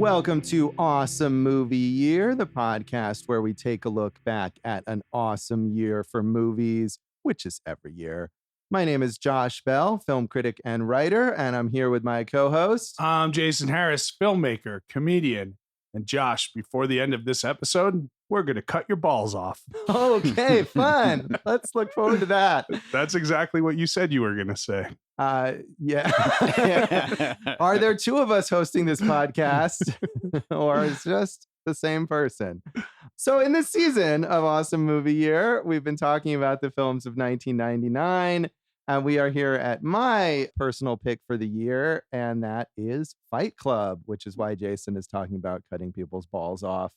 Welcome to Awesome Movie Year, the podcast where we take a look back at an awesome year for movies, which is every year. My name is Josh Bell, film critic and writer, and I'm here with my co-host. I'm Jason Harris, filmmaker, comedian. And Josh, before the end of this episode, we're going to cut your balls off. Okay, fun. Let's look forward to that. That's exactly what you said you were going to say. Yeah. Are there two of us hosting this podcast, or is just the same person? So in this season of Awesome Movie Year, we've been talking about the films of 1999, and we are here at my personal pick for the year, and that is Fight Club, which is why Jason is talking about cutting people's balls off.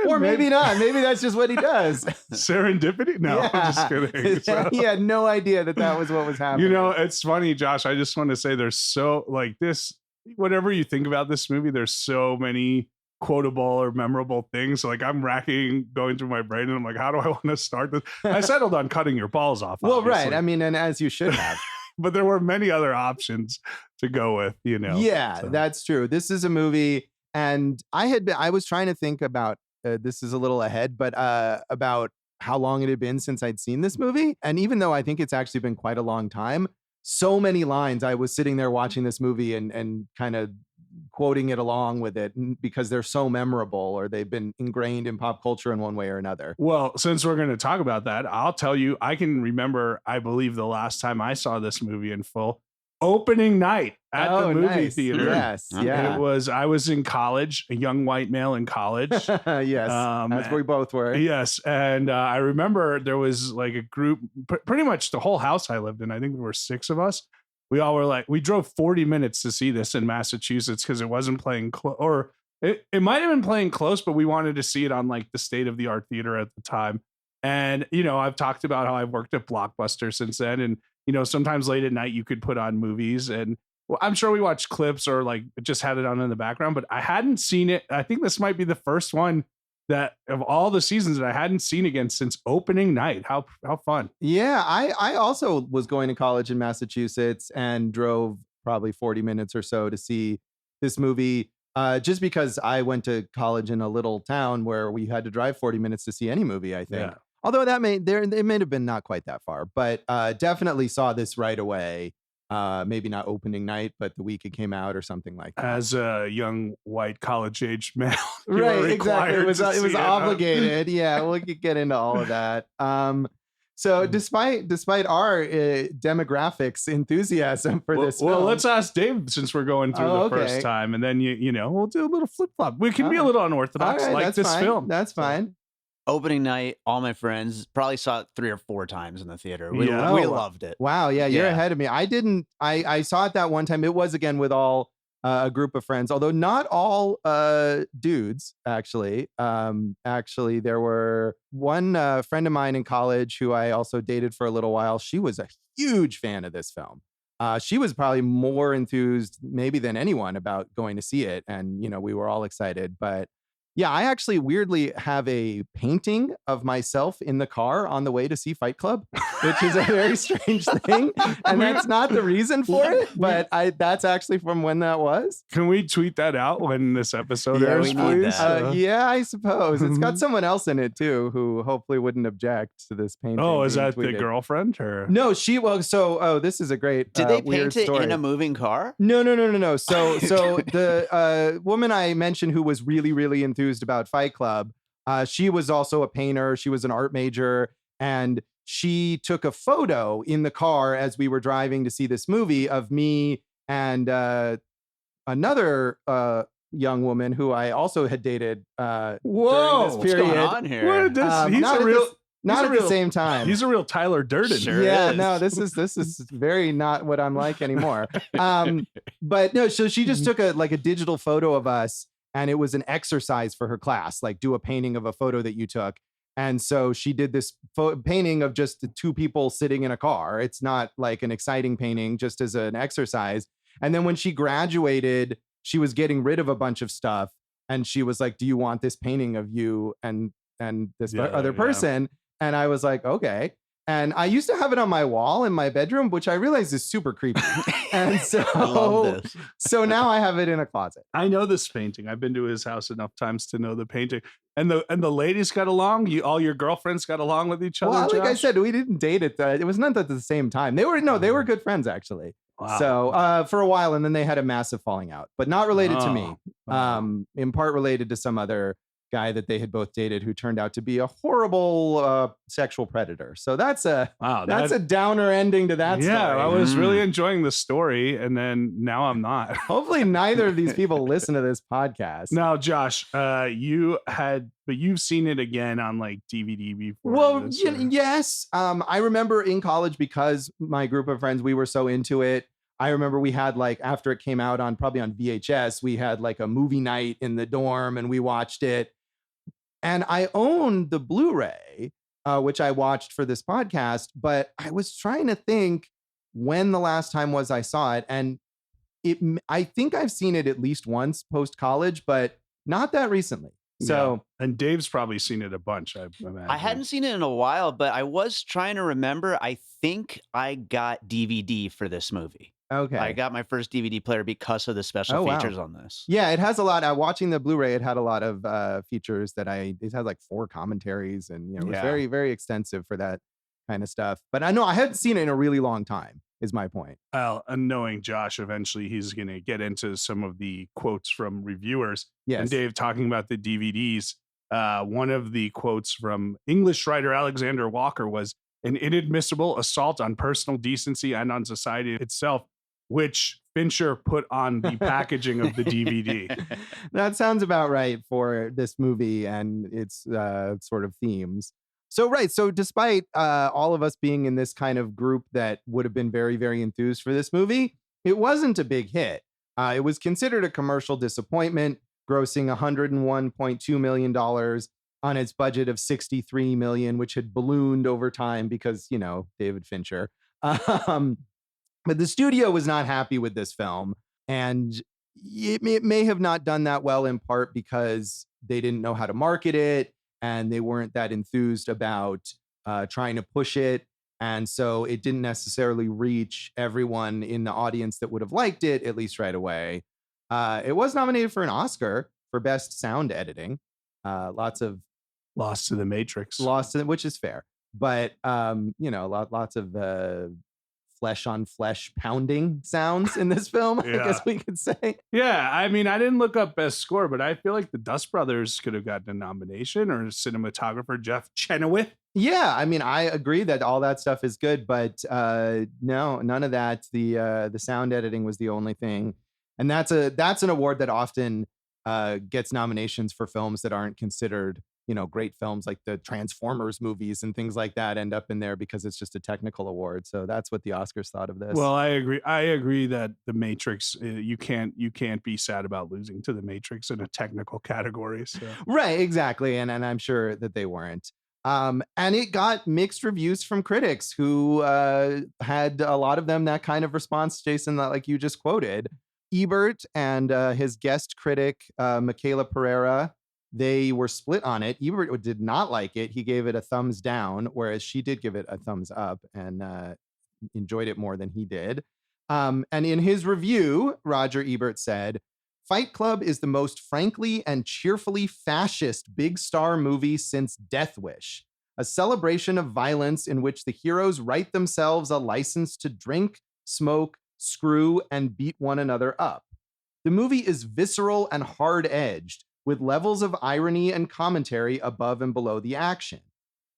Or maybe not. Maybe that's just what he does. Serendipity? No, Yeah. I'm just kidding. So, He had no idea that was what was happening. you know, it's funny, Josh. I just want to say there's so, like this, whatever you think about this movie, there's so many quotable or memorable things. Like I'm going through my brain and I'm like, how do I want to start this? I settled on cutting your balls off. Well, obviously. right. I mean, and as you should have. But there were many other options to go with, you know. Yeah, so. That's true. This is a movie, and I was trying to think about, this is a little ahead, but about how long it had been since I'd seen this movie. And even though I think it's actually been quite a long time, so many lines, I was sitting there watching this movie and kind of quoting it along with it because they're so memorable, or they've been ingrained in pop culture in one way or another. Well, since we're going to talk about that, I'll tell you, I can remember, I believe the last time I saw this movie in full, opening night at the movie theater. Yes, yeah. I was in college, a young white male in college. Yes, as we both were. Yes. And I remember there was like a group, pretty much the whole house I lived in. I think there were 6 of us. We all were like, we drove 40 minutes to see this in Massachusetts because it wasn't playing or it might have been playing close, but we wanted to see it on like the state of the art theater at the time. And, you know, I've talked about how I've worked at Blockbuster since then. And, you know, sometimes late at night you could put on movies, and well, I'm sure we watched clips or like just had it on in the background, but I hadn't seen it. I think this might be the first one that of all the seasons that I hadn't seen again since opening night. How fun. Yeah, I also was going to college in Massachusetts and drove probably 40 minutes or so to see this movie, just because I went to college in a little town where we had to drive 40 minutes to see any movie, I think. Yeah. Although it may have been not quite that far, but definitely saw this right away. Maybe not opening night, but the week it came out or something like that. As a young white college-age male, right? Exactly. It was obligated. Yeah, we'll get into all of that. So despite our demographics enthusiasm for this film, well, let's ask Dave since we're going through the first time, and then you know we'll do a little flip flop. We can be a little unorthodox like this film. That's fine. Opening night, all my friends probably saw it 3 or 4 times in the theater. We loved it. Wow. Yeah. You're ahead of me. I didn't, I saw it that one time. It was again with all a group of friends, although not all dudes, actually. Actually, there were one friend of mine in college who I also dated for a little while. She was a huge fan of this film. She was probably more enthused maybe than anyone about going to see it. And, you know, we were all excited, but yeah, I actually weirdly have a painting of myself in the car on the way to see Fight Club, which is a very strange thing. And that's not the reason for it, but that's actually from when that was. Can we tweet that out when this episode airs, please? Yeah, I suppose. It's got someone else in it too, who hopefully wouldn't object to this painting. Oh, is that tweeted. The girlfriend or? No, this is a great Did they weird paint it story. in a moving car? No. So the woman I mentioned who was really, really enthused about Fight Club, she was also a painter. She was an art major, and she took a photo in the car as we were driving to see this movie of me and another young woman who I also had dated during this period. What's going on here? Not at the same time. He's a real Tyler Durden. Sure yeah, is. no, this is very not what I'm like anymore. But no, so she just took a digital photo of us, and it was an exercise for her class, like do a painting of a photo that you took. And so she did this painting of just the 2 people sitting in a car. It's not like an exciting painting, just as an exercise. And then when she graduated, she was getting rid of a bunch of stuff. And she was like, do you want this painting of you and this other person? And I was like, okay. And I used to have it on my wall in my bedroom, which I realized is super creepy. And so, I love this. so now I have it in a closet. I know this painting. I've been to his house enough times to know the painting. And the ladies got along. All your girlfriends got along with each other. Well, like I Josh? said, we didn't date it was not at the same time. They were good friends actually. Wow. So for a while, and then they had a massive falling out, but not related to me. In part related to some other guy that they had both dated who turned out to be a horrible sexual predator. So that's a downer ending to that story. Yeah, I was really enjoying the story, and then now I'm not. Hopefully neither of these people listen to this podcast. Now, Josh, you've seen it again on like DVD before. Well, yes. I remember in college, because my group of friends, we were so into it. I remember we had after it came out probably on VHS, we had a movie night in the dorm and we watched it. And I owned the Blu-ray, which I watched for this podcast, but I was trying to think when the last time was I saw it. And I think I've seen it at least once post-college, but not that recently. So, and Dave's probably seen it a bunch. I imagine. I hadn't seen it in a while, but I was trying to remember. I think I got DVD for this movie. Okay. I got my first DVD player because of the special features on this. Yeah, it has a lot. Watching the Blu-ray, it had a lot of features that it had 4 commentaries, and it was very, very extensive for that kind of stuff. But I know I hadn't seen it in a really long time, is my point. Well, and knowing Josh, eventually he's going to get into some of the quotes from reviewers. Yes. And Dave talking about the DVDs. One of the quotes from English writer Alexander Walker was an inadmissible assault on personal decency and on society itself, which Fincher put on the packaging of the DVD. That sounds about right for this movie and its sort of themes. So despite all of us being in this kind of group that would have been very, very enthused for this movie, it wasn't a big hit. It was considered a commercial disappointment, grossing $101.2 million on its budget of $63 million, which had ballooned over time because, David Fincher. But the studio was not happy with this film, and it may have not done that well in part because they didn't know how to market it, and they weren't that enthused about trying to push it. And so it didn't necessarily reach everyone in the audience that would have liked it, at least right away. It was nominated for an Oscar for Best Sound Editing. Lots of Lost to the Matrix. Which is fair. But, lots of flesh on flesh pounding sounds in this film, I guess we could say. Yeah, I mean, I didn't look up best score, but I feel like the Dust Brothers could have gotten a nomination, or cinematographer Jeff Chenoweth. Yeah, I mean, I agree that all that stuff is good, but no, none of that. The sound editing was the only thing, and that's an award that often gets nominations for films that aren't considered great films, like the Transformers movies and things like that end up in there because it's just a technical award. So that's what the Oscars thought of this. Well, I agree that the Matrix, you can't be sad about losing to the Matrix in a technical category. So. Right, exactly. And I'm sure that they weren't. And it got mixed reviews from critics who had a lot of them that kind of response, Jason, that like you just quoted. Ebert and his guest critic, Michaela Pereira, they were split on it. Ebert did not like it. He gave it a thumbs down, whereas she did give it a thumbs up and enjoyed it more than he did. And in his review, Roger Ebert said, Fight Club is the most frankly and cheerfully fascist big star movie since Death Wish, a celebration of violence in which the heroes write themselves a license to drink, smoke, screw, and beat one another up. The movie is visceral and hard-edged, with levels of irony and commentary above and below the action.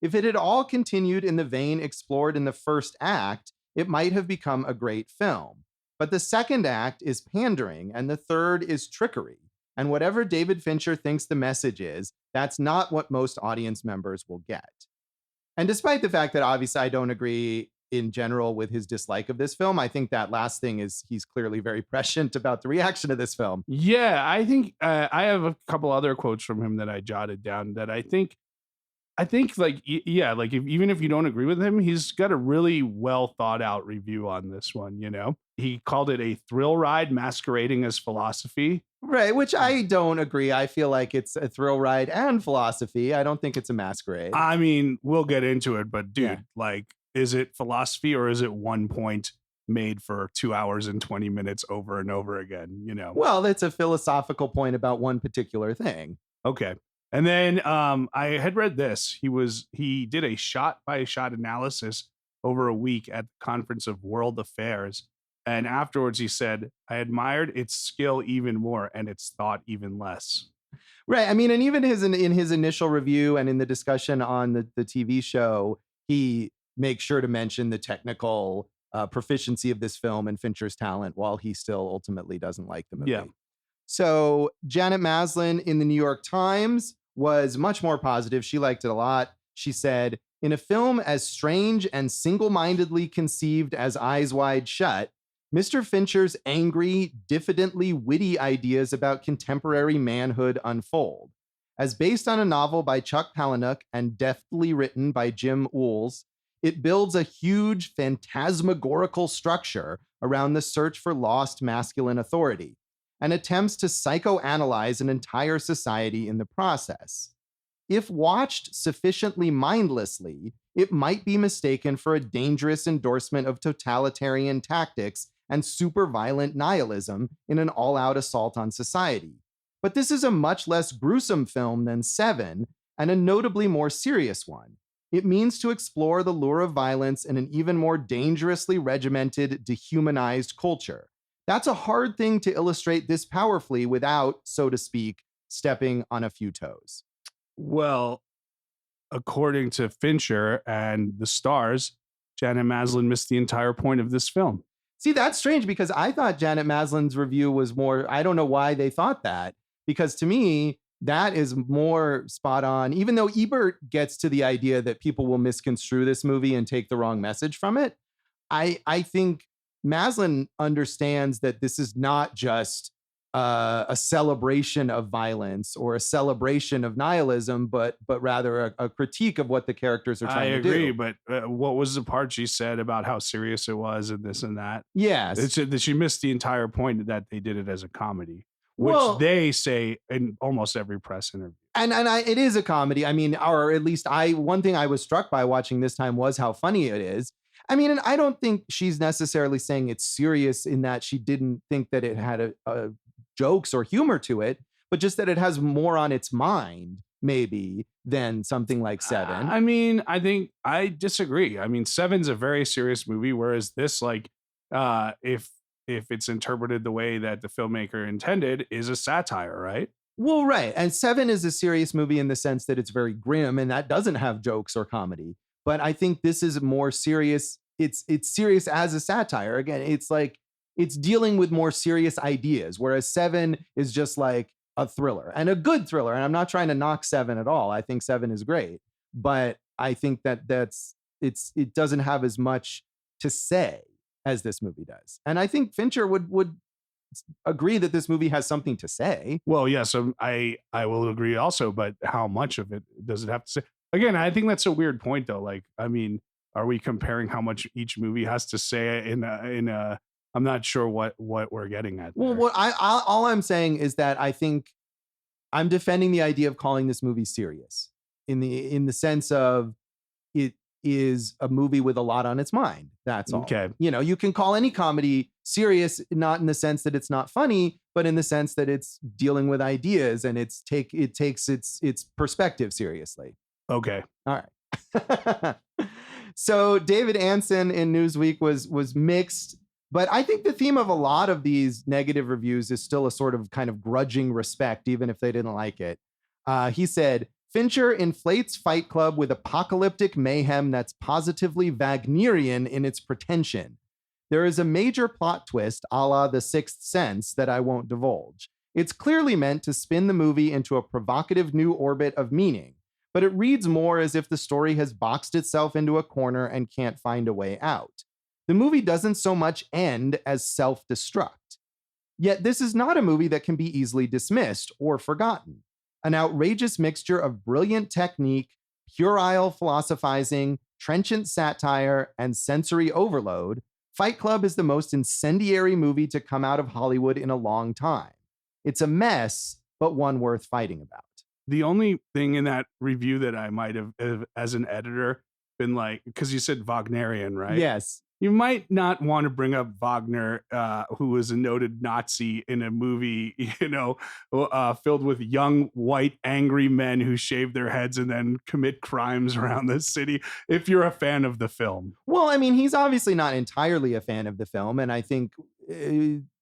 If it had all continued in the vein explored in the first act, it might have become a great film. But the second act is pandering, and the third is trickery. And whatever David Fincher thinks the message is, that's not what most audience members will get. And despite the fact that obviously I don't agree in general with his dislike of this film, I think that last thing is he's clearly very prescient about the reaction to this film. Yeah, I think I have a couple other quotes from him that I jotted down that I think I think like yeah, like even if you don't agree with him, he's got a really well thought out review on this one. You know, he called it a thrill ride masquerading as philosophy. Right, which I don't agree. I feel like it's a thrill ride and philosophy. I don't think it's a masquerade. I mean, we'll get into it, but dude, Yeah. like, is it philosophy or is it one point made for 2 hours and 20 minutes over and over again? You know, Well, that's a philosophical point about one particular thing. okay. And then I had read this. He did a shot by shot analysis over a week at the Conference of World Affairs. And afterwards he said, I admired its skill even more and its thought even less. Right. I mean, and even in his initial review and in the discussion on the TV show, he makes sure to mention the technical proficiency of this film and Fincher's talent while he still ultimately doesn't like the movie. Yeah. So Janet Maslin in the New York Times was much more positive. She liked it a lot. She said, in a film as strange and single-mindedly conceived as Eyes Wide Shut, Mr. Fincher's angry, diffidently witty ideas about contemporary manhood unfold. As based on a novel by Chuck Palahniuk and deftly written by Jim Uhls, it builds a huge phantasmagorical structure around the search for lost masculine authority and attempts to psychoanalyze an entire society in the process. If watched sufficiently mindlessly, it might be mistaken for a dangerous endorsement of totalitarian tactics and super violent nihilism in an all-out assault on society. But this is a much less gruesome film than Seven, and a notably more serious one. It means to explore the lure of violence in an even more dangerously regimented, dehumanized culture. That's a hard thing to illustrate this powerfully without, so to speak, stepping on a few toes. Well, according to Fincher and the stars, Janet Maslin missed the entire point of this film. See, that's strange because I thought Janet Maslin's review was more, I don't know why they thought that, because to me, that is more spot on, even though Ebert gets to the idea that people will misconstrue this movie and take the wrong message from it. I think Maslin understands that this is not just a celebration of violence or a celebration of nihilism, but rather a critique of what the characters are trying to do. I agree, but what was the part she said about how serious it was and this and that? Yes. She missed the entire point that they did it as a comedy, which Well, they say in almost every press interview. And it is a comedy. I mean, or at least one thing I was struck by watching this time was how funny it is. I mean, and I don't think she's necessarily saying it's serious in that she didn't think that it had a jokes or humor to it, but just that it has more on its mind, maybe, than something like Seven. I mean, I think I disagree. I mean, Seven's a very serious movie, whereas this, like, if it's interpreted the way that the filmmaker intended, is a satire, right? Well, right. And Seven is a serious movie in the sense that it's very grim and that doesn't have jokes or comedy. But I think this is more serious. It's serious as a satire. Again, it's like it's dealing with more serious ideas, whereas Seven is just like a thriller and a good thriller. And I'm not trying to knock Seven at all. I think Seven is great, but I think that it doesn't have as much to say as this movie does. And I think Fincher would agree that this movie has something to say. Well, yes, I will agree also, but how much of it does it have to say? Again, I think that's a weird point though. Like, I mean, are we comparing how much each movie has to say in a I'm not sure what we're getting at there. Well, all I'm saying is that I think I'm defending the idea of calling this movie serious in the sense of it is a movie with a lot on its mind. That's all. Okay. You know, you can call any comedy serious, not in the sense that it's not funny, but in the sense that it's dealing with ideas and it takes its perspective seriously. Okay. All right. So David Anson in Newsweek was mixed, but I think the theme of a lot of these negative reviews is still a sort of kind of grudging respect, even if they didn't like it. He said, Fincher inflates Fight Club with apocalyptic mayhem that's positively Wagnerian in its pretension. There is a major plot twist a la The Sixth Sense that I won't divulge. It's clearly meant to spin the movie into a provocative new orbit of meaning, but it reads more as if the story has boxed itself into a corner and can't find a way out. The movie doesn't so much end as self-destruct. Yet this is not a movie that can be easily dismissed or forgotten. An outrageous mixture of brilliant technique, puerile philosophizing, trenchant satire, and sensory overload, Fight Club is the most incendiary movie to come out of Hollywood in a long time. It's a mess, but one worth fighting about. The only thing in that review that I might have, as an editor, been like, because you said Wagnerian, right? Yes. You might not want to bring up Wagner, who was a noted Nazi in a movie, filled with young, white, angry men who shave their heads and then commit crimes around the city, if you're a fan of the film. Well, I mean, he's obviously not entirely a fan of the film. And I think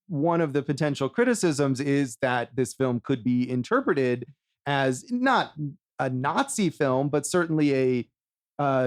one of the potential criticisms is that this film could be interpreted as not a Nazi film, but certainly a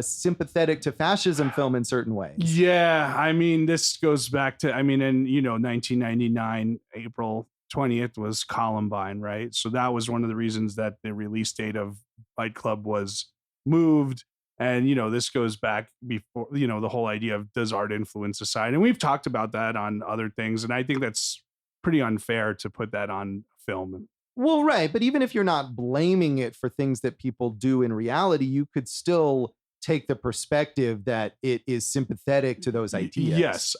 sympathetic to fascism film in certain ways. Yeah, I mean, this goes back to, 1999, April 20th was Columbine, right? So that was one of the reasons that the release date of Fight Club was moved. And, this goes back before, the whole idea of does art influence society? And we've talked about that on other things. And I think that's pretty unfair to put that on film. Well, right. But even if you're not blaming it for things that people do in reality, you could still take the perspective that it is sympathetic to those ideas. Yes,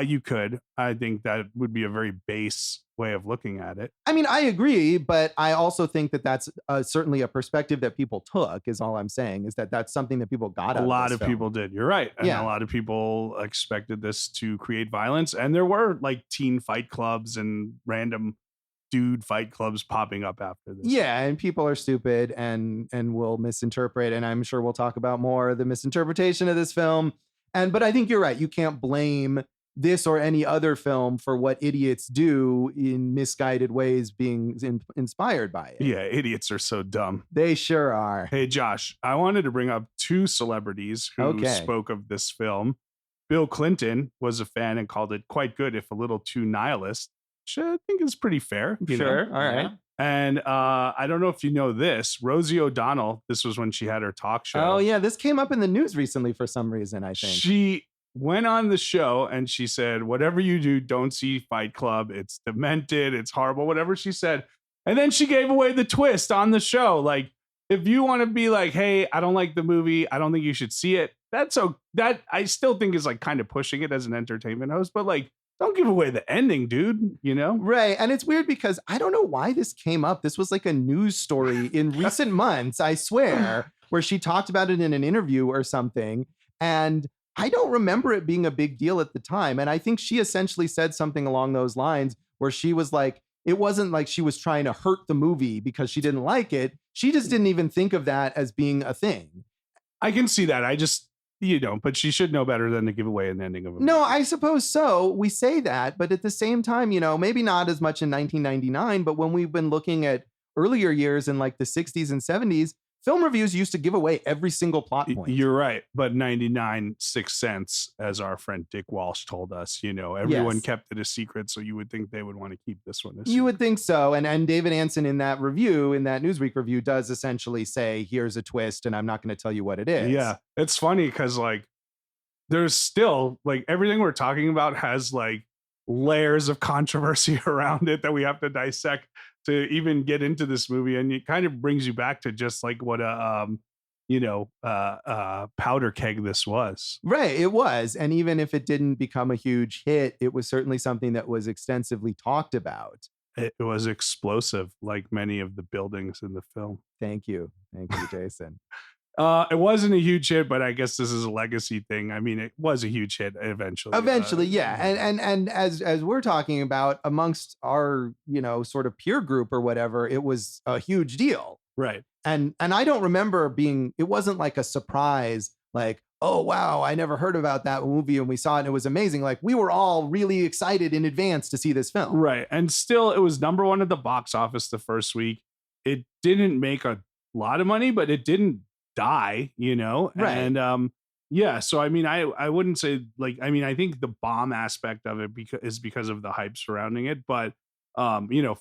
you could. I think that would be a very base way of looking at it. I mean, I agree, but I also think that that's certainly a perspective that people took, is all I'm saying, is that that's something that people got out of this film. A lot of film. people did. You're right. And a lot of people expected this to create violence. And there were like teen fight clubs and random dude fight clubs popping up after this. Yeah, and people are stupid and will misinterpret, and I'm sure we'll talk about more of the misinterpretation of this film. But I think you're right. You can't blame this or any other film for what idiots do in misguided ways being inspired by it. Yeah, idiots are so dumb. They sure are. Hey, Josh, I wanted to bring up two celebrities who spoke of this film. Bill Clinton was a fan and called it quite good, if a little too nihilist, which I think is pretty fair. Sure. All right. Yeah. And I don't know if you know this, Rosie O'Donnell, this was when she had her talk show. Oh, yeah. This came up in the news recently for some reason, I think. She went on the show and she said, whatever you do, don't see Fight Club. It's demented. It's horrible, whatever she said. And then she gave away the twist on the show. Like, if you want to be like, hey, I don't like the movie, I don't think you should see it. That I still think is like kind of pushing it as an entertainment host, but like, don't give away the ending, dude, Right. And it's weird because I don't know why this came up. This was like a news story in recent months, I swear, where she talked about it in an interview or something. And I don't remember it being a big deal at the time. And I think she essentially said something along those lines where she was like, it wasn't like she was trying to hurt the movie because she didn't like it. She just didn't even think of that as being a thing. I can see that. But she should know better than to give away an ending of a movie. No, I suppose so. We say that, but at the same time, maybe not as much in 1999, but when we've been looking at earlier years in like the 60s and 70s, film reviews used to give away every single plot point. You're right. But 99 Sixth Sense, as our friend Dick Walsh told us, everyone kept it a secret. So you would think they would want to keep this one a secret. You would think so. And David Anson in that Newsweek review does essentially say, here's a twist and I'm not going to tell you what it is. Yeah. It's funny because like there's still like everything we're talking about has like layers of controversy around it that we have to dissect to even get into this movie, and it kind of brings you back to just like what a powder keg this was. Right, it was. And even if it didn't become a huge hit, it was certainly something that was extensively talked about. It was explosive, like many of the buildings in the film. Thank you, Jason. It wasn't a huge hit, but I guess this is a legacy thing. I mean, it was a huge hit eventually. Yeah. And as we're talking about amongst our, sort of peer group or whatever, it was a huge deal. Right. And I don't remember it wasn't like a surprise, like, oh, wow, I never heard about that movie and we saw it and it was amazing. Like we were all really excited in advance to see this film. Right. And still, it was number one at the box office the first week. It didn't make a lot of money, but it didn't die, right. And so I mean, I wouldn't say like, I mean, I think the bomb aspect of it is because of the hype surrounding it, but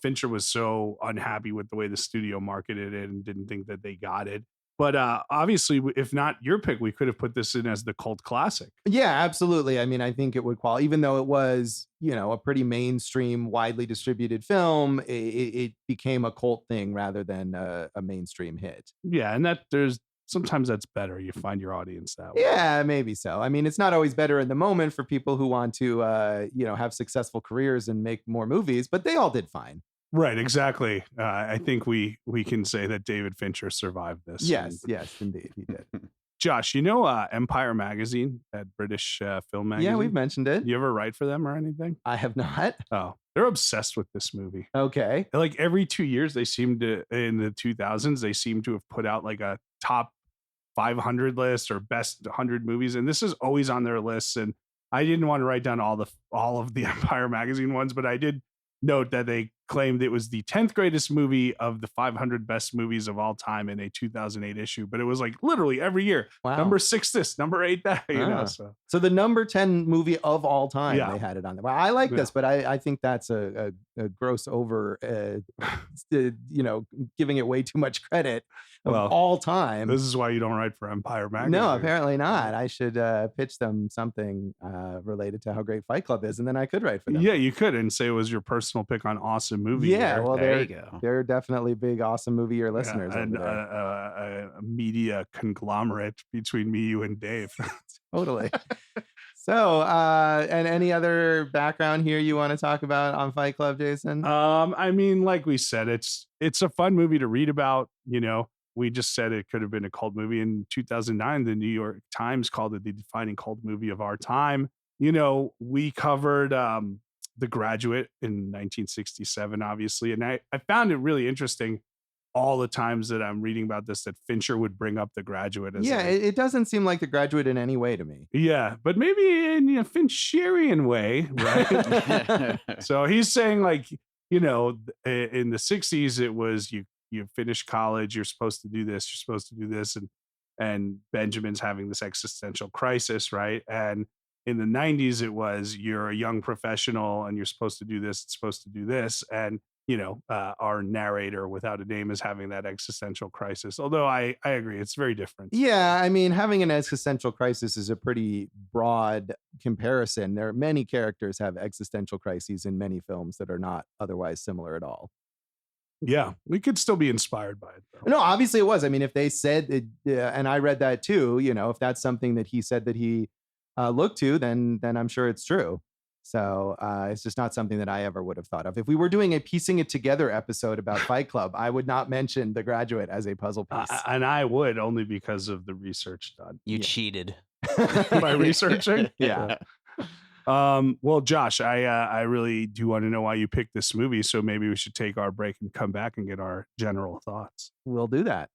Fincher was so unhappy with the way the studio marketed it and didn't think that they got it. But obviously, if not your pick, we could have put this in as the cult classic. Yeah, absolutely. I mean, I think it would qualify, even though it was, a pretty mainstream, widely distributed film, it became a cult thing rather than a mainstream hit. Yeah, and that there's sometimes that's better. You find your audience that way. Yeah, maybe so. I mean, it's not always better in the moment for people who want to, have successful careers and make more movies, but they all did fine. Right, exactly. I think we can say that David Fincher survived this. Yes, indeed, he did. Josh, Empire Magazine, that British film magazine? Yeah, we've mentioned it. You ever write for them or anything? I have not. Oh, they're obsessed with this movie. Okay. Like every 2 years, they seem to, in the 2000s, they seem to have put out like a top 500 list or best 100 movies. And this is always on their lists. And I didn't want to write down all of the Empire Magazine ones, but I did note that they claimed it was the 10th greatest movie of the 500 best movies of all time in a 2008 issue. But it was like literally every year. Wow. Number 6 this, number 8 that. So the number 10 movie of all time, Yeah. they had it on there. Well, I like this, but I think that's a gross over, giving it way too much credit of all time. This is why you don't write for Empire Magazine. No, apparently not. I should pitch them something related to how great Fight Club is, and then I could write for them. Yeah, you could, and say it was your personal pick on awesome movie. Yeah, year. well, There you go. they're definitely big awesome movie year listeners. And over there. a media conglomerate between me, you, and Dave. Totally. So, and any other background here you want to talk about on Fight Club, Jason? I mean, like we said, it's a fun movie to read about. We just said it could have been a cult movie. In 2009, the New York Times called it the defining cult movie of our time. We covered The Graduate in 1967, obviously. And I found it really interesting all the times that I'm reading about this, that Fincher would bring up The Graduate. As it doesn't seem like The Graduate in any way to me. Yeah, but maybe in a Fincherian way, right? So he's saying, like, in the 60s, it was you finish college, you're supposed to do this, you're supposed to do this. And Benjamin's having this existential crisis, right? And in the 90s, it was you're a young professional and you're supposed to do this, it's supposed to do this. And, our narrator without a name is having that existential crisis. Although I agree, it's very different. Yeah, I mean, having an existential crisis is a pretty broad comparison. There are many characters have existential crises in many films that are not otherwise similar at all. Yeah, we could still be inspired by it, though. No, obviously it was. I mean, if they said it, and I read that too, if that's something that he said that he looked to, then I'm sure it's true. So it's just not something that I ever would have thought of. If we were doing a piecing it together episode about Fight Club, I would not mention The Graduate as a puzzle piece. And I would, only because of the research done. You cheated. By researching? Yeah. Well, Josh, I really do want to know why you picked this movie. So maybe we should take our break and come back and get our general thoughts. We'll do that.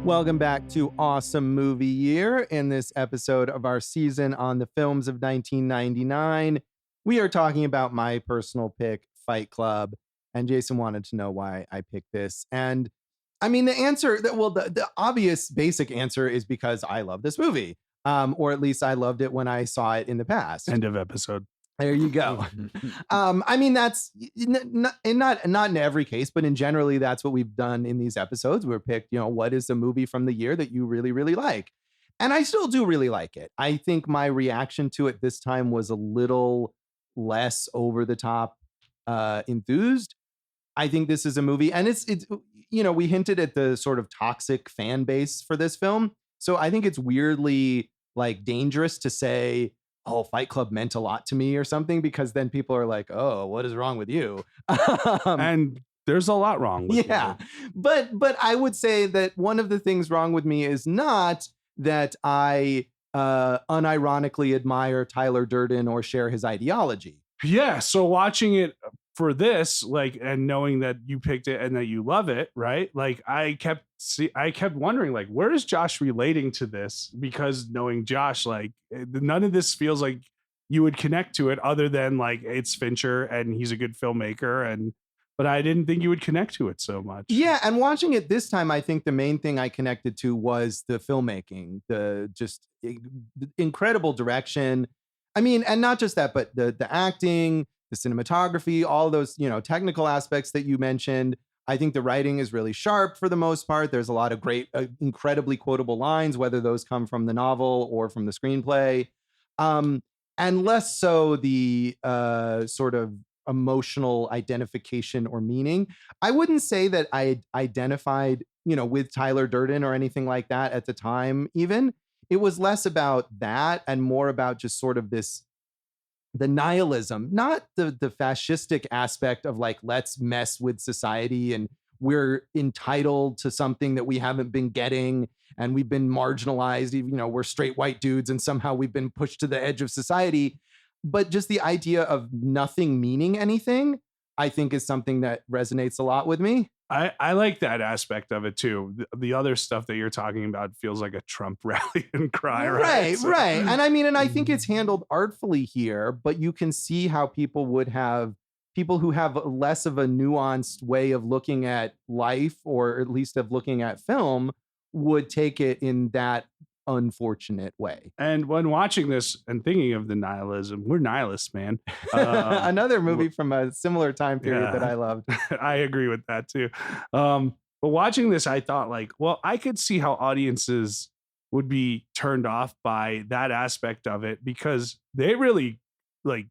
Welcome back to Awesome Movie Year. In this episode of our season on the films of 1999, we are talking about my personal pick, Fight Club. And Jason wanted to know why I picked this. And I mean, the obvious basic answer is because I love this movie. Or at least I loved it when I saw it in the past. End of episode. There you go. I mean, that's not in every case, but in generally, that's what we've done in these episodes. We've picked, what is a movie from the year that you really, really like? And I still do really like it. I think my reaction to it this time was a little less over the top enthused. I think this is a movie, and it's we hinted at the sort of toxic fan base for this film. So I think it's weirdly like dangerous to say, oh, Fight Club meant a lot to me or something, because then people are like, oh, what is wrong with you? And there's a lot wrong with you. But I would say that one of the things wrong with me is not that I unironically admire Tyler Durden or share his ideology. Yeah. So watching it for this, like, and knowing that you picked it and that you love it, right? Like, I kept wondering, like, where is Josh relating to this? Because knowing Josh, like, none of this feels like you would connect to it, other than like it's Fincher and he's a good filmmaker, but I didn't think you would connect to it so much. Yeah, and watching it this time, I think the main thing I connected to was the filmmaking, the just incredible direction. I mean, and not just that, but the acting, the cinematography, all those, technical aspects that you mentioned. I think the writing is really sharp for the most part. There's a lot of great, incredibly quotable lines, whether those come from the novel or from the screenplay. And less so the sort of emotional identification or meaning. I wouldn't say that I identified, with Tyler Durden or anything like that at the time, even. It was less about that and more about just sort of the nihilism, not the fascistic aspect of like, let's mess with society and we're entitled to something that we haven't been getting and we've been marginalized. We're straight white dudes and somehow we've been pushed to the edge of society. But just the idea of nothing meaning anything, I think is something that resonates a lot with me. I like that aspect of it too. The other stuff that you're talking about feels like a Trump rally and cry, right? Right. And I think it's handled artfully here, but you can see how people who have less of a nuanced way of looking at life, or at least of looking at film, would take it in that unfortunate way. And when watching this and thinking of the nihilism, we're nihilists, man. Another movie from a similar time period that I loved. I agree with that too. But watching this, I thought like, well, I could see how audiences would be turned off by that aspect of it, because they really like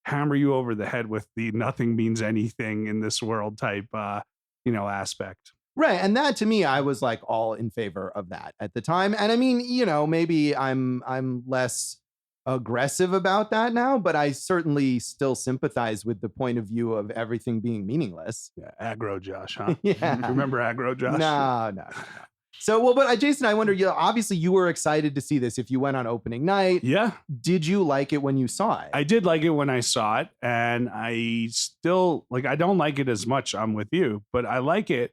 hammer you over the head with the nothing means anything in this world type, aspect. Right. And that, to me, I was like all in favor of that at the time. And maybe I'm less aggressive about that now, but I certainly still sympathize with the point of view of everything being meaningless. Yeah, aggro Josh, huh? Yeah. Remember aggro Josh? No. So, but Jason, I wonder, obviously you were excited to see this if you went on opening night. Yeah. Did you like it when you saw it? I did like it when I saw it. And I still, I don't like it as much. I'm with you, but I like it.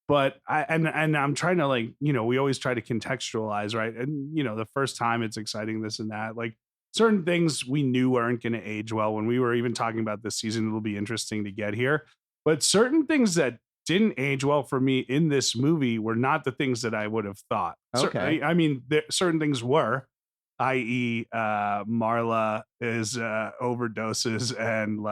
But I'm trying to we always try to contextualize, right? And, the first time it's exciting, this and that, like certain things we knew aren't going to age well. When we were even talking about this season, it'll be interesting to get here. But certain things that didn't age well for me in this movie were not the things that I would have thought. Okay. Certain things were, i.e. Marla is overdoses and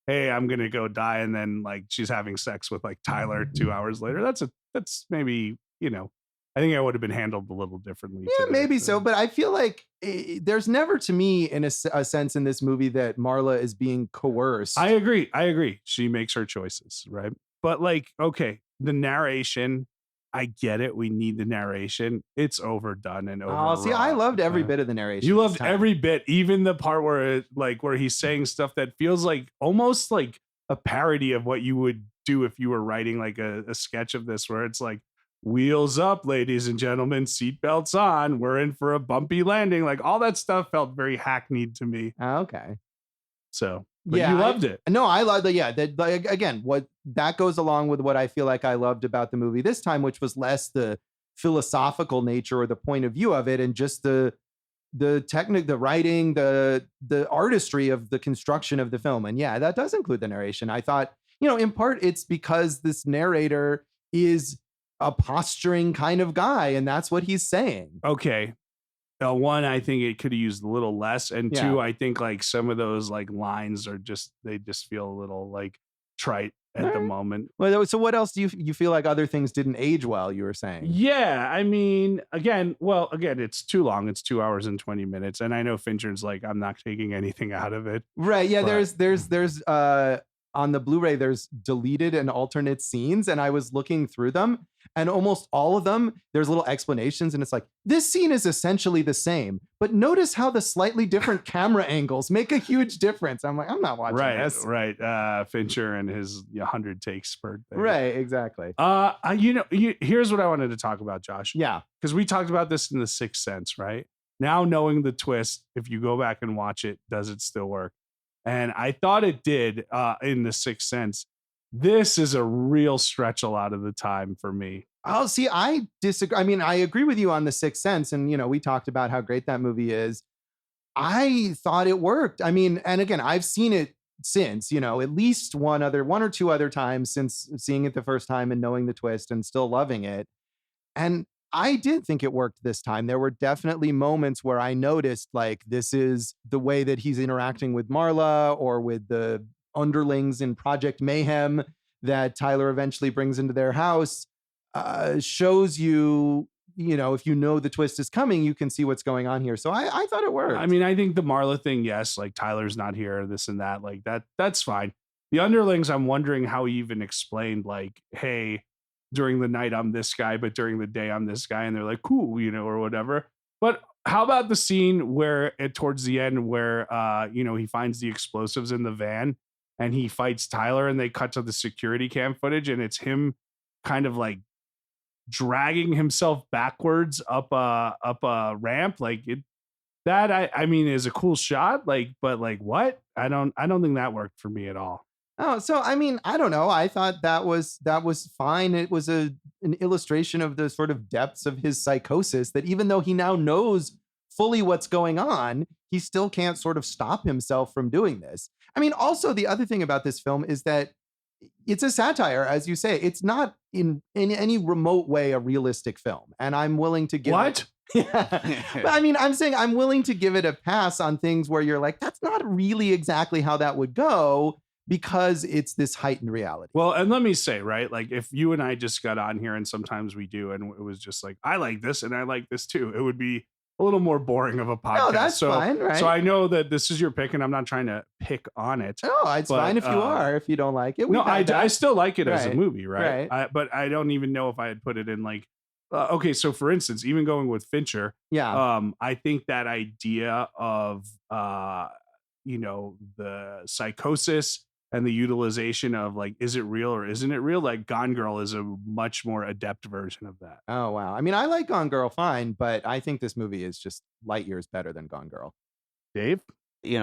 hey, I'm gonna go die, and then she's having sex with Tyler 2 hours later. That's maybe, I think I would have been handled a little differently. Yeah, maybe so. But I feel like there's never, to me, in a sense in this movie that Marla is being coerced. I agree. She makes her choices, right? But okay, the narration, I get it. We need the narration. It's overdone and over. Oh, see, I loved every bit of the narration. You loved every bit, even the part where where he's saying stuff that feels almost like a parody of what you would do if you were writing a sketch of this, where it's wheels up, ladies and gentlemen, seatbelts on, we're in for a bumpy landing. All that stuff felt very hackneyed to me. Okay. So, but yeah, you loved it. No, I loved it. Yeah. Again, what that goes along with what I feel like I loved about the movie this time, which was less the philosophical nature or the point of view of it, and just the technique, the writing, the artistry of the construction of the film. And yeah, that does include the narration. I thought, in part it's because this narrator is a posturing kind of guy, and that's what he's saying. Okay. One, I think it could have used a little less, and two, I think some of those lines are they just feel a little trite at the moment. Well, so what else do you feel like other things didn't age well? You were saying. Yeah, again, it's too long. It's 2 hours and 20 minutes, and I know Fincher's I'm not taking anything out of it. Right? Yeah. But there's on the Blu-ray, there's deleted and alternate scenes, and I was looking through them, and almost all of them, there's little explanations, and it's this scene is essentially the same, but notice how the slightly different camera angles make a huge difference. I'm I'm not watching this. Right. Fincher and his 100 takes spurt thing. Right, exactly. Here's what I wanted to talk about, Josh. Yeah. Because we talked about this in The Sixth Sense, right? Now knowing the twist, if you go back and watch it, does it still work? And I thought it did in The Sixth Sense. This is a real stretch a lot of the time for me. Oh, see, I disagree. I agree with you on The Sixth Sense. And, we talked about how great that movie is. I thought it worked. And again, I've seen it since, at least one or two other times since seeing it the first time and knowing the twist and still loving it. And I did think it worked this time. There were definitely moments where I noticed this is the way that he's interacting with Marla or with the underlings in Project Mayhem that Tyler eventually brings into their house, shows you if you know the twist is coming, you can see what's going on here. So I thought it worked. I mean, I think the Marla thing, yes, like Tyler's not here, this and that, like that's fine. The underlings, I'm wondering how he even explained, like, hey, during the night I'm this guy, but during the day I'm this guy, and they're like, cool, or whatever. But how about the scene where towards the end where he finds the explosives in the van and he fights Tyler, and they cut to the security cam footage, and it's him kind of like dragging himself backwards up a ramp, like that I mean is a cool shot, like, but like what? I don't think that worked for me at all. Oh, so I mean, I don't know. I thought that was fine. It was an illustration of the sort of depths of his psychosis, that even though he now knows fully what's going on, he still can't sort of stop himself from doing this. I mean, also the other thing about this film is that it's a satire, as you say. It's not in any remote way a realistic film, and I'm willing to give what? Yeah. But I mean, I'm saying I'm willing to give it a pass on things where you're like, that's not really exactly how that would go, because it's this heightened reality. Well, and let me say, right, like if you and I just got on here, and sometimes we do, and it was just like, I like this and I like this too, it would be a little more boring of a podcast. No, that's fine, right? So I know that this is your pick, and I'm not trying to pick on it. No, it's fine if you are. If you don't like it, no, I still like it as a movie, right? But I don't even know if I had put it in like. Okay, so for instance, even going with Fincher, I think that idea of the psychosis and the utilization of like, is it real or isn't it real? Like Gone Girl is a much more adept version of that. Oh wow! I mean, I like Gone Girl fine, but I think this movie is just light years better than Gone Girl. Dave?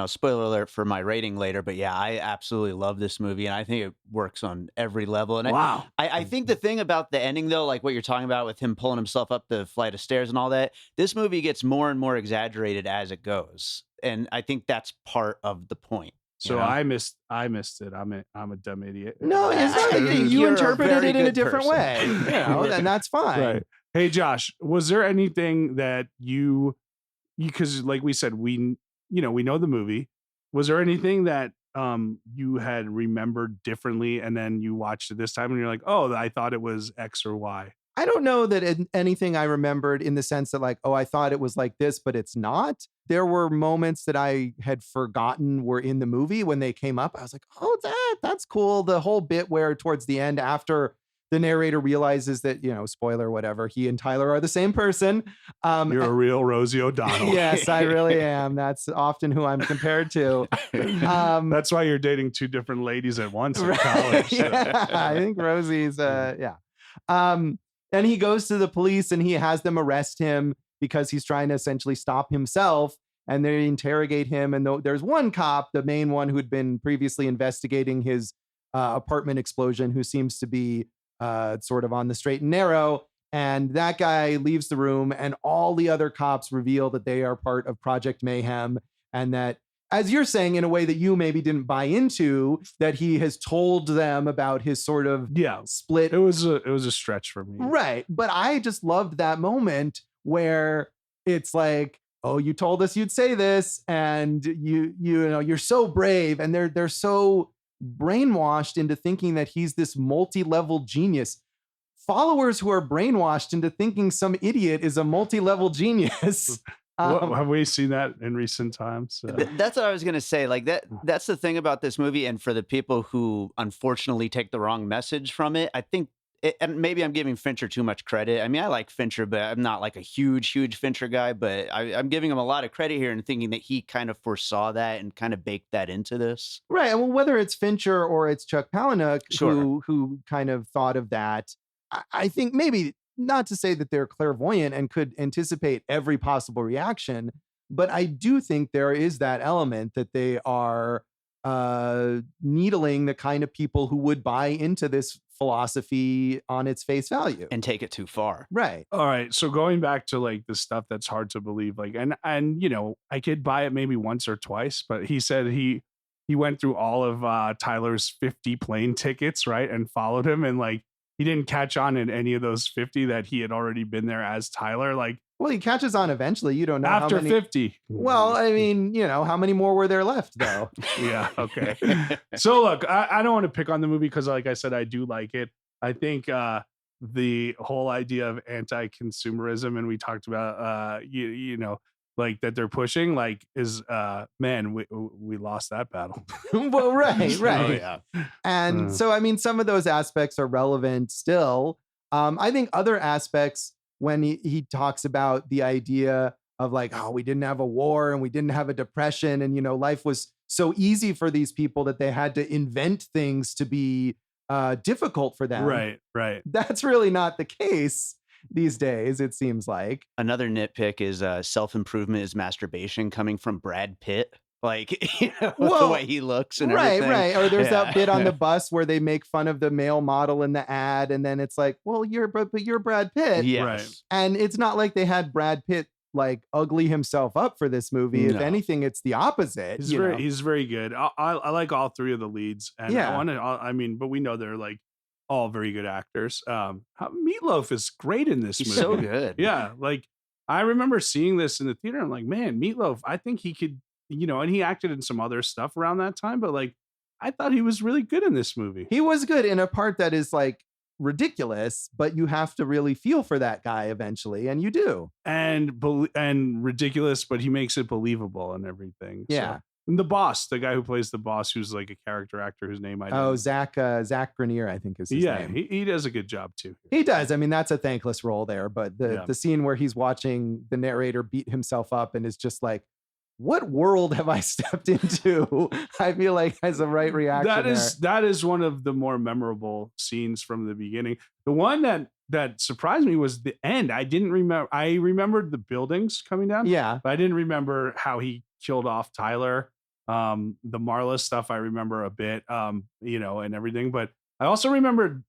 Spoiler alert for my rating later, but yeah, I absolutely love this movie, and I think it works on every level. And wow. I think the thing about the ending, though, like what you're talking about with him pulling himself up the flight of stairs and all that, this movie gets more and more exaggerated as it goes, and I think that's part of the point. So I missed it. I'm a dumb idiot. No, it's not that you interpreted it in a different way, and that's fine. Right. Hey, Josh, was there anything that you because like we said, we know the movie. Was there anything that you had remembered differently, and then you watched it this time and you're like, oh, I thought it was X or Y? I don't know that anything I remembered in the sense that like, oh, I thought it was like this, but it's not. There were moments that I had forgotten were in the movie when they came up. I was like, oh, that's cool. The whole bit where towards the end, after the narrator realizes that, spoiler, whatever, he and Tyler are the same person. You're a real Rosie O'Donnell. Yes, I really am. That's often who I'm compared to. That's why you're dating two different ladies at once in college. Yeah, I think Rosie's, yeah. And he goes to the police and he has them arrest him because he's trying to essentially stop himself. And they interrogate him. And there's one cop, the main one who had been previously investigating his apartment explosion, who seems to be sort of on the straight and narrow. And that guy leaves the room, and all the other cops reveal that they are part of Project Mayhem. And that, as you're saying, in a way that you maybe didn't buy into, that he has told them about his sort of split. It was a stretch for me. Right. But I just loved that moment where it's like, oh, you told us you'd say this, and you're so brave. And they're so brainwashed into thinking that he's this multi-level genius. Followers who are brainwashed into thinking some idiot is a multi-level genius. Have we seen that in recent times? That's what I was going to say. Like that's the thing about this movie. And for the people who unfortunately take the wrong message from it, I think, and maybe I'm giving Fincher too much credit. I mean, I like Fincher, but I'm not like a huge Fincher guy, but I'm giving him a lot of credit here and thinking that he kind of foresaw that and kind of baked that into this. Right. Well, whether it's Fincher or it's Chuck Palahniuk, who kind of thought of that, I think maybe not to say that they're clairvoyant and could anticipate every possible reaction, but I do think there is that element that they are needling the kind of people who would buy into this philosophy on its face value and take it too far. Right. All right. So going back to like the stuff that's hard to believe, like, and I could buy it maybe once or twice, but he said he went through all of Tyler's 50 plane tickets, right, and followed him, and like he didn't catch on in any of those 50 that he had already been there as Tyler. Like, well, he catches on eventually. You don't know after how many, 50. Well, I mean, how many more were there left though? Yeah. Okay. So look, I don't want to pick on the movie because, like I said, I do like it. I think the whole idea of anti-consumerism, and we talked about you know, like that they're pushing, like is man, we lost that battle. Well, right, So, Oh right. yeah. And so, I mean, some of those aspects are relevant still. I think other aspects, when he talks about the idea of like, oh, we didn't have a war and we didn't have a depression, and, you know, life was so easy for these people that they had to invent things to be difficult for them. right. That's really not the case these days, it seems like. Another nitpick is self-improvement is masturbation coming from Brad Pitt. Like, you know, the Well, way he looks and Right, everything. right. Or there's Yeah. that bit on the bus where they make fun of the male model in the ad, and then it's like, well, but you're Brad Pitt. Yes. And it's not like they had Brad Pitt like ugly himself up for this movie. If No. anything, it's the opposite. He's very good. I like all three of the leads, and Yeah. I mean, but we know they're like all very good actors. Meatloaf is great in this He's movie. so good. Yeah, like I remember seeing this in the theater. I'm like, man, Meatloaf. I think he could, you know, and he acted in some other stuff around that time, but like, I thought he was really good in this movie. He was good in a part that is like ridiculous, but you have to really feel for that guy eventually, and you do. And ridiculous, but he makes it believable and everything. Yeah. So, and the boss, the guy who plays the boss, who's like a character actor whose name I don't Oh, Zach Grenier, I think is his name. he does a good job too. He does. I mean, that's a thankless role there, but the scene where he's watching the narrator beat himself up and is just like, what world have I stepped into? I feel like has a right reaction. That is one of the more memorable scenes from the beginning. The one that surprised me was the end. I didn't remember. I remembered the buildings coming down. Yeah, but I didn't remember how he killed off Tykwer. The Marla stuff I remember a bit, you know, and everything. But I also remembered,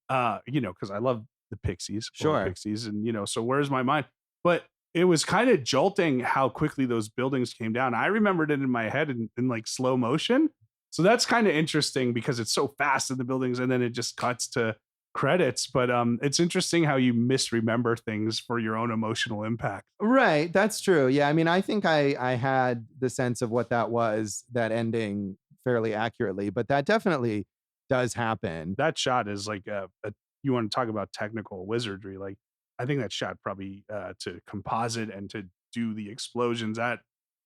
you know, because I love the Pixies, sure, Pixies, and you know, so where's my mind? But it was kind of jolting how quickly those buildings came down. I remembered it in my head in like slow motion. So that's kind of interesting because it's so fast in the buildings and then it just cuts to credits. But it's interesting how you misremember things for your own emotional impact. Right. That's true. Yeah. I mean, I think I had the sense of what that was, that ending, fairly accurately, but that definitely does happen. That shot is like you want to talk about technical wizardry. Like, I think that shot probably to composite and to do the explosions,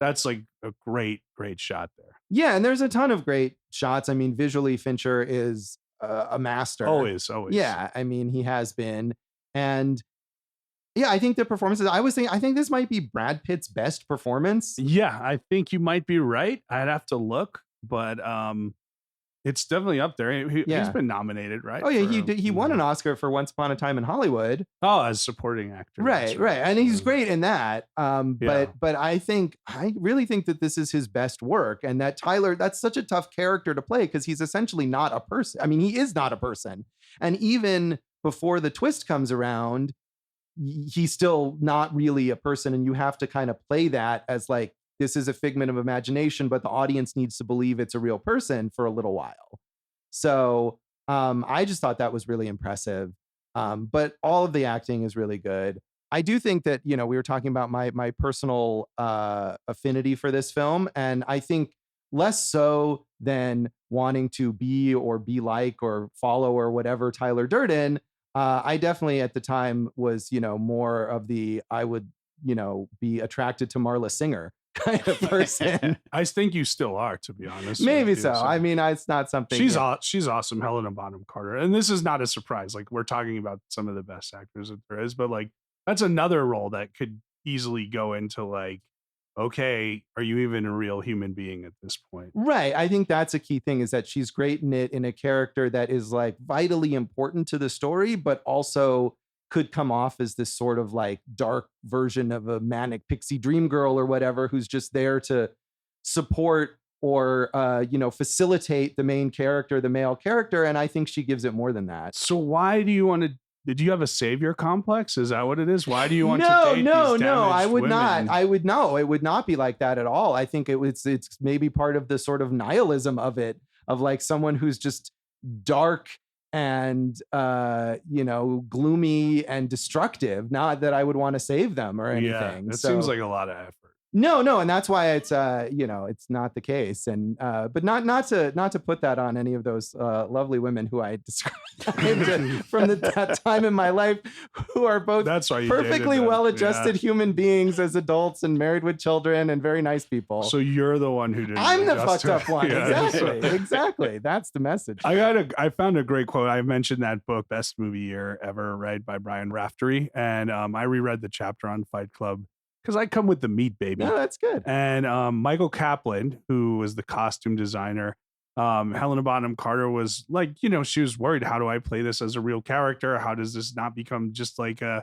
that's like a great shot there. Yeah, and there's a ton of great shots. I mean, visually, Fincher is a master. Always. Yeah, I mean, he has been. And yeah, I think the performances, I think this might be Brad Pitt's best performance. Yeah, I think you might be right. I'd have to look, but it's definitely up there. He's been nominated, right? Oh yeah, he won an Oscar for Once Upon a Time in Hollywood. Oh, as supporting actor. Right. And he's great in that. But I really think that this is his best work, and that Tyler, that's such a tough character to play because he's essentially not a person. I mean, he is not a person. And even before the twist comes around, he's still not really a person, and you have to kind of play that as like, this is a figment of imagination, but the audience needs to believe it's a real person for a little while. So I just thought that was really impressive. But all of the acting is really good. I do think that, you know, we were talking about my personal affinity for this film, and I think less so than wanting to be or be like or follow or whatever Tyler Durden. I definitely at the time was, you know, more of the, I would, you know, be attracted to Marla Singer kind of person. I think you still are, to be honest. Maybe so. I mean, it's not something. She's awesome, Helena Bonham Carter, and this is not a surprise. Like, we're talking about some of the best actors that there is, but like, that's another role that could easily go into like, okay, are you even a real human being at this point? Right. I think that's a key thing, is that she's great in it, in a character that is like vitally important to the story, but also could come off as this sort of like dark version of a manic pixie dream girl or whatever, who's just there to support or, you know, facilitate the main character, the male character. And I think she gives it more than that. So why do you want to, did you have a savior complex? Is that what it is? Why do you want to date No, these I would women? not. It would not be like that at all. I think it's maybe part of the sort of nihilism of it, of like someone who's just dark and you know, gloomy and destructive. Not that I would want to save them or anything. Yeah, it seems like a lot of effort. No, and that's why it's it's not the case, and but not to put that on any of those lovely women who I described from that time in my life, who are both That's why you perfectly dated them. well-adjusted human beings as adults and married with children and very nice people. So you're the one who didn't. I'm the adjust fucked to up it. one. Yeah. Exactly. That's the message. I found a great quote. I mentioned that book, Best Movie Year Ever, right, by Brian Raftery, and I reread the chapter on Fight Club because I come with the meat, baby. No, that's good. And Michael Kaplan, who was the costume designer, Helena Bonham Carter was like, she was worried, how do I play this as a real character? How does this not become just like a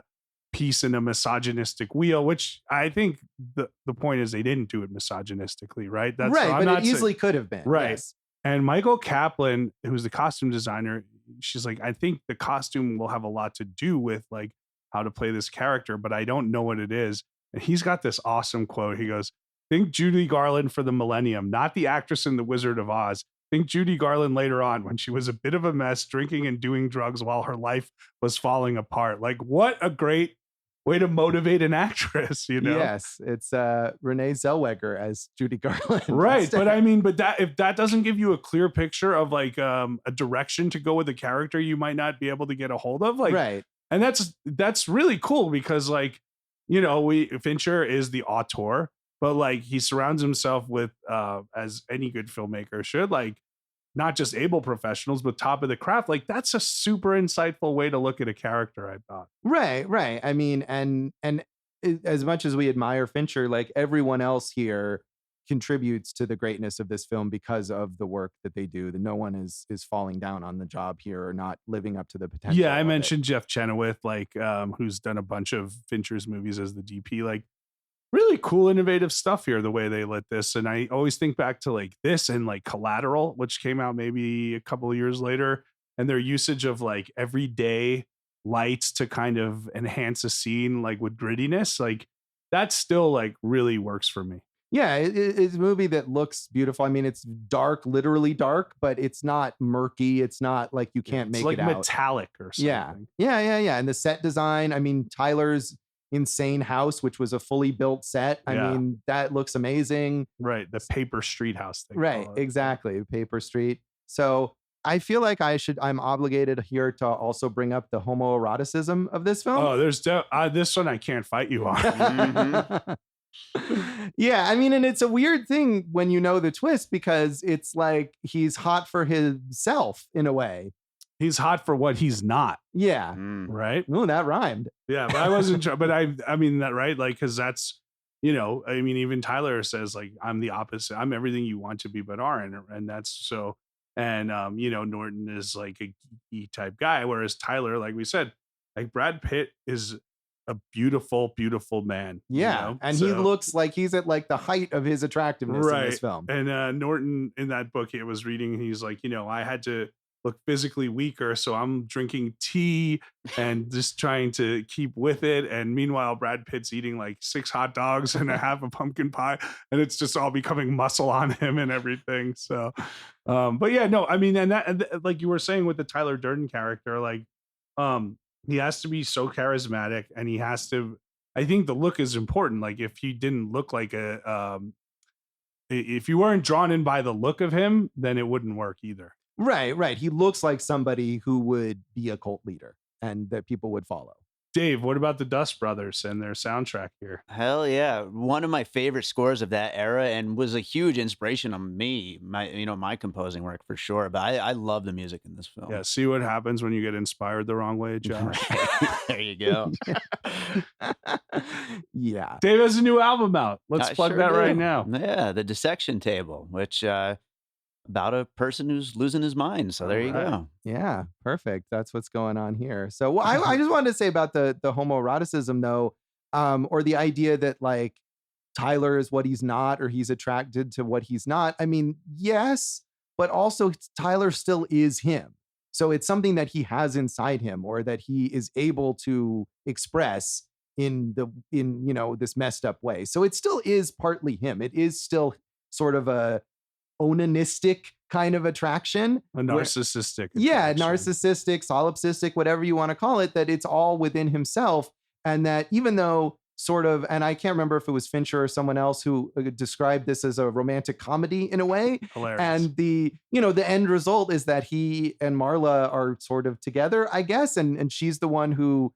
piece in a misogynistic wheel? Which I think the point is they didn't do it misogynistically, right? Right, but it easily could have been. Right. Yes. And Michael Kaplan, who's the costume designer, she's like, I think the costume will have a lot to do with like how to play this character, but I don't know what it is. And he's got this awesome quote. He goes, think Judy Garland for the millennium, not the actress in The Wizard of Oz. Think Judy Garland later on when she was a bit of a mess, drinking and doing drugs while her life was falling apart. Like, what a great way to motivate an actress, Yes, it's Renee Zellweger as Judy Garland. Right. But I mean, if that doesn't give you a clear picture of like a direction to go with the character, you might not be able to get a hold of. Like, right. And that's really cool because like, Fincher is the auteur, but like he surrounds himself with, as any good filmmaker should, like not just able professionals, but top of the craft. Like that's a super insightful way to look at a character, I thought. Right. I mean, and as much as we admire Fincher, like everyone else here contributes to the greatness of this film because of the work that they do. That no one is falling down on the job here or not living up to the potential. Yeah, I mentioned Jeff Chenoweth, like who's done a bunch of Fincher's movies as the DP. Like really cool, innovative stuff here, the way they lit this. And I always think back to like this and like Collateral, which came out maybe a couple of years later, and their usage of like everyday lights to kind of enhance a scene like with grittiness. Like that still like really works for me. Yeah, it's a movie that looks beautiful. I mean, it's dark, literally dark, but it's not murky. It's not like you can't make it out. Like metallic or something. Yeah. And the set design, I mean, Tyler's insane house, which was a fully built set. I mean, that looks amazing. Right. The paper street house thing. Right. Exactly. Paper street. So I feel like I'm obligated here to also bring up the homoeroticism of this film. Oh, there's this one I can't fight you on. Mm-hmm. Yeah, I mean, and it's a weird thing when you know the twist because it's like he's hot for himself in a way. He's hot for what he's not. Yeah. Right. Oh, that rhymed. Yeah, but I wasn't sure. But I mean that, right? Like, because that's, I mean, even Tyler says like, I'm the opposite. I'm everything you want to be, but aren't. And that's so. And Norton is like a geeky type guy, whereas Tyler, like we said, like Brad Pitt is a beautiful, beautiful man. Yeah. And he looks like he's at like the height of his attractiveness in this film. And Norton in that book he was reading, he's like, I had to look physically weaker, so I'm drinking tea and just trying to keep with it. And meanwhile, Brad Pitt's eating like 6 hot dogs and a half a pumpkin pie, and it's just all becoming muscle on him and everything. So, but yeah, no, I mean, and like you were saying with the Tyler Durden character, like, he has to be so charismatic, and he has to. I think the look is important. Like, if he didn't look like if you weren't drawn in by the look of him, then it wouldn't work either. Right. He looks like somebody who would be a cult leader and that people would follow. Dave, what about the Dust Brothers and their soundtrack here? Hell yeah. One of my favorite scores of that era and was a huge inspiration on me, my composing work for sure. But I love the music in this film. Yeah, see what happens when you get inspired the wrong way, Josh. There you go. Yeah. Dave has a new album out. Let's plug sure that do. right now. Yeah, The Dissection Table, which about a person who's losing his mind. So there you go. Yeah, perfect. That's what's going on here. So well, I just wanted to say about the homoeroticism though, or the idea that like Tyler is what he's not, or he's attracted to what he's not. I mean, yes, but also Tyler still is him. So it's something that he has inside him or that he is able to express in this messed up way. So it still is partly him. It is still sort of a onanistic kind of attraction. A narcissistic. Narcissistic, solipsistic, whatever you want to call it, that it's all within himself. And that even though sort of, and I can't remember if it was Fincher or someone else who described this as a romantic comedy in a way. Hilarious. And the end result is that he and Marla are sort of together, I guess. And she's the one who,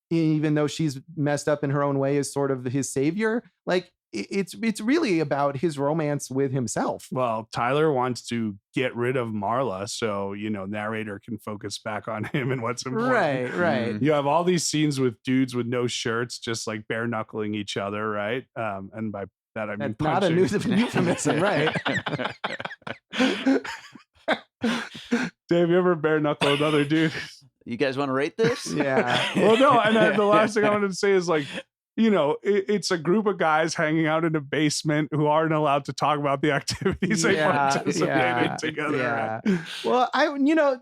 even though she's messed up in her own way, is sort of his savior. Like it's really about his romance with himself. Well, Tyler wants to get rid of Marla, so narrator can focus back on him and what's important. Right. You have all these scenes with dudes with no shirts, just like bare knuckling each other, right? And by that I mean not punching. a euphemism, right? Dave, you ever bare knuckle another dude? You guys want to rate this? Yeah. Well, no. And the last thing I wanted to say is like, it's a group of guys hanging out in a basement who aren't allowed to talk about the activities they participated together. Yeah. Right? Well,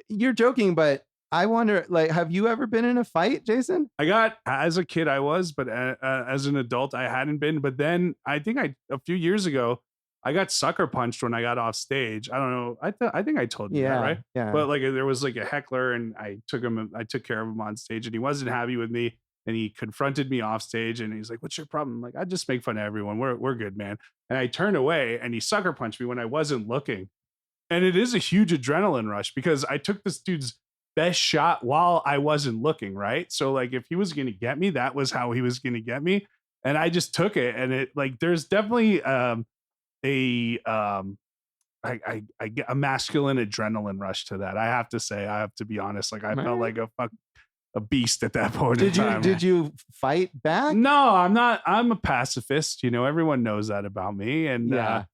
you're joking, but I wonder, like, have you ever been in a fight, Jason? As a kid, I was, but as an adult, I hadn't been. But then I think a few years ago, I got sucker punched when I got off stage. I don't know. I think I told you that, right? Yeah. But like, there was like a heckler, and I took care of him on stage, and he wasn't happy with me. And he confronted me off stage, and he's like, "What's your problem?" I'm like, "I just make fun of everyone. We're good, man." And I turned away, and he sucker punched me when I wasn't looking. And it is a huge adrenaline rush because I took this dude's best shot while I wasn't looking, right? So like, if he was going to get me, that was how he was going to get me. And I just took it. And it, like, there's definitely a masculine adrenaline rush to that. I have to say, I have to be honest. Like, I felt like a beast at that point in time. Did you fight back? No, I'm not. I'm a pacifist. Everyone knows that about me. And I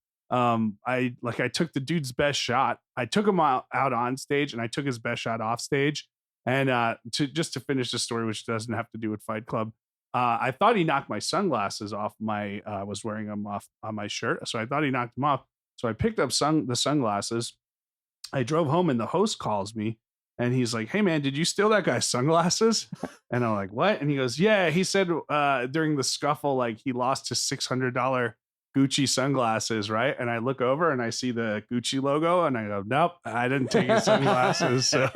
took the dude's best shot. I took him out on stage, and I took his best shot off stage. And to finish the story, which doesn't have to do with Fight Club, I thought he knocked my sunglasses off I was wearing them off on my shirt. So I thought he knocked them off. So I picked up the sunglasses. I drove home, and the host calls me, and he's like, "Hey man, did you steal that guy's sunglasses?" And I'm like, "What?" And he goes, "Yeah, he said during the scuffle, like, he lost his $600 Gucci sunglasses, right?" And I look over, and I see the Gucci logo, and I go, "Nope, I didn't take his sunglasses." So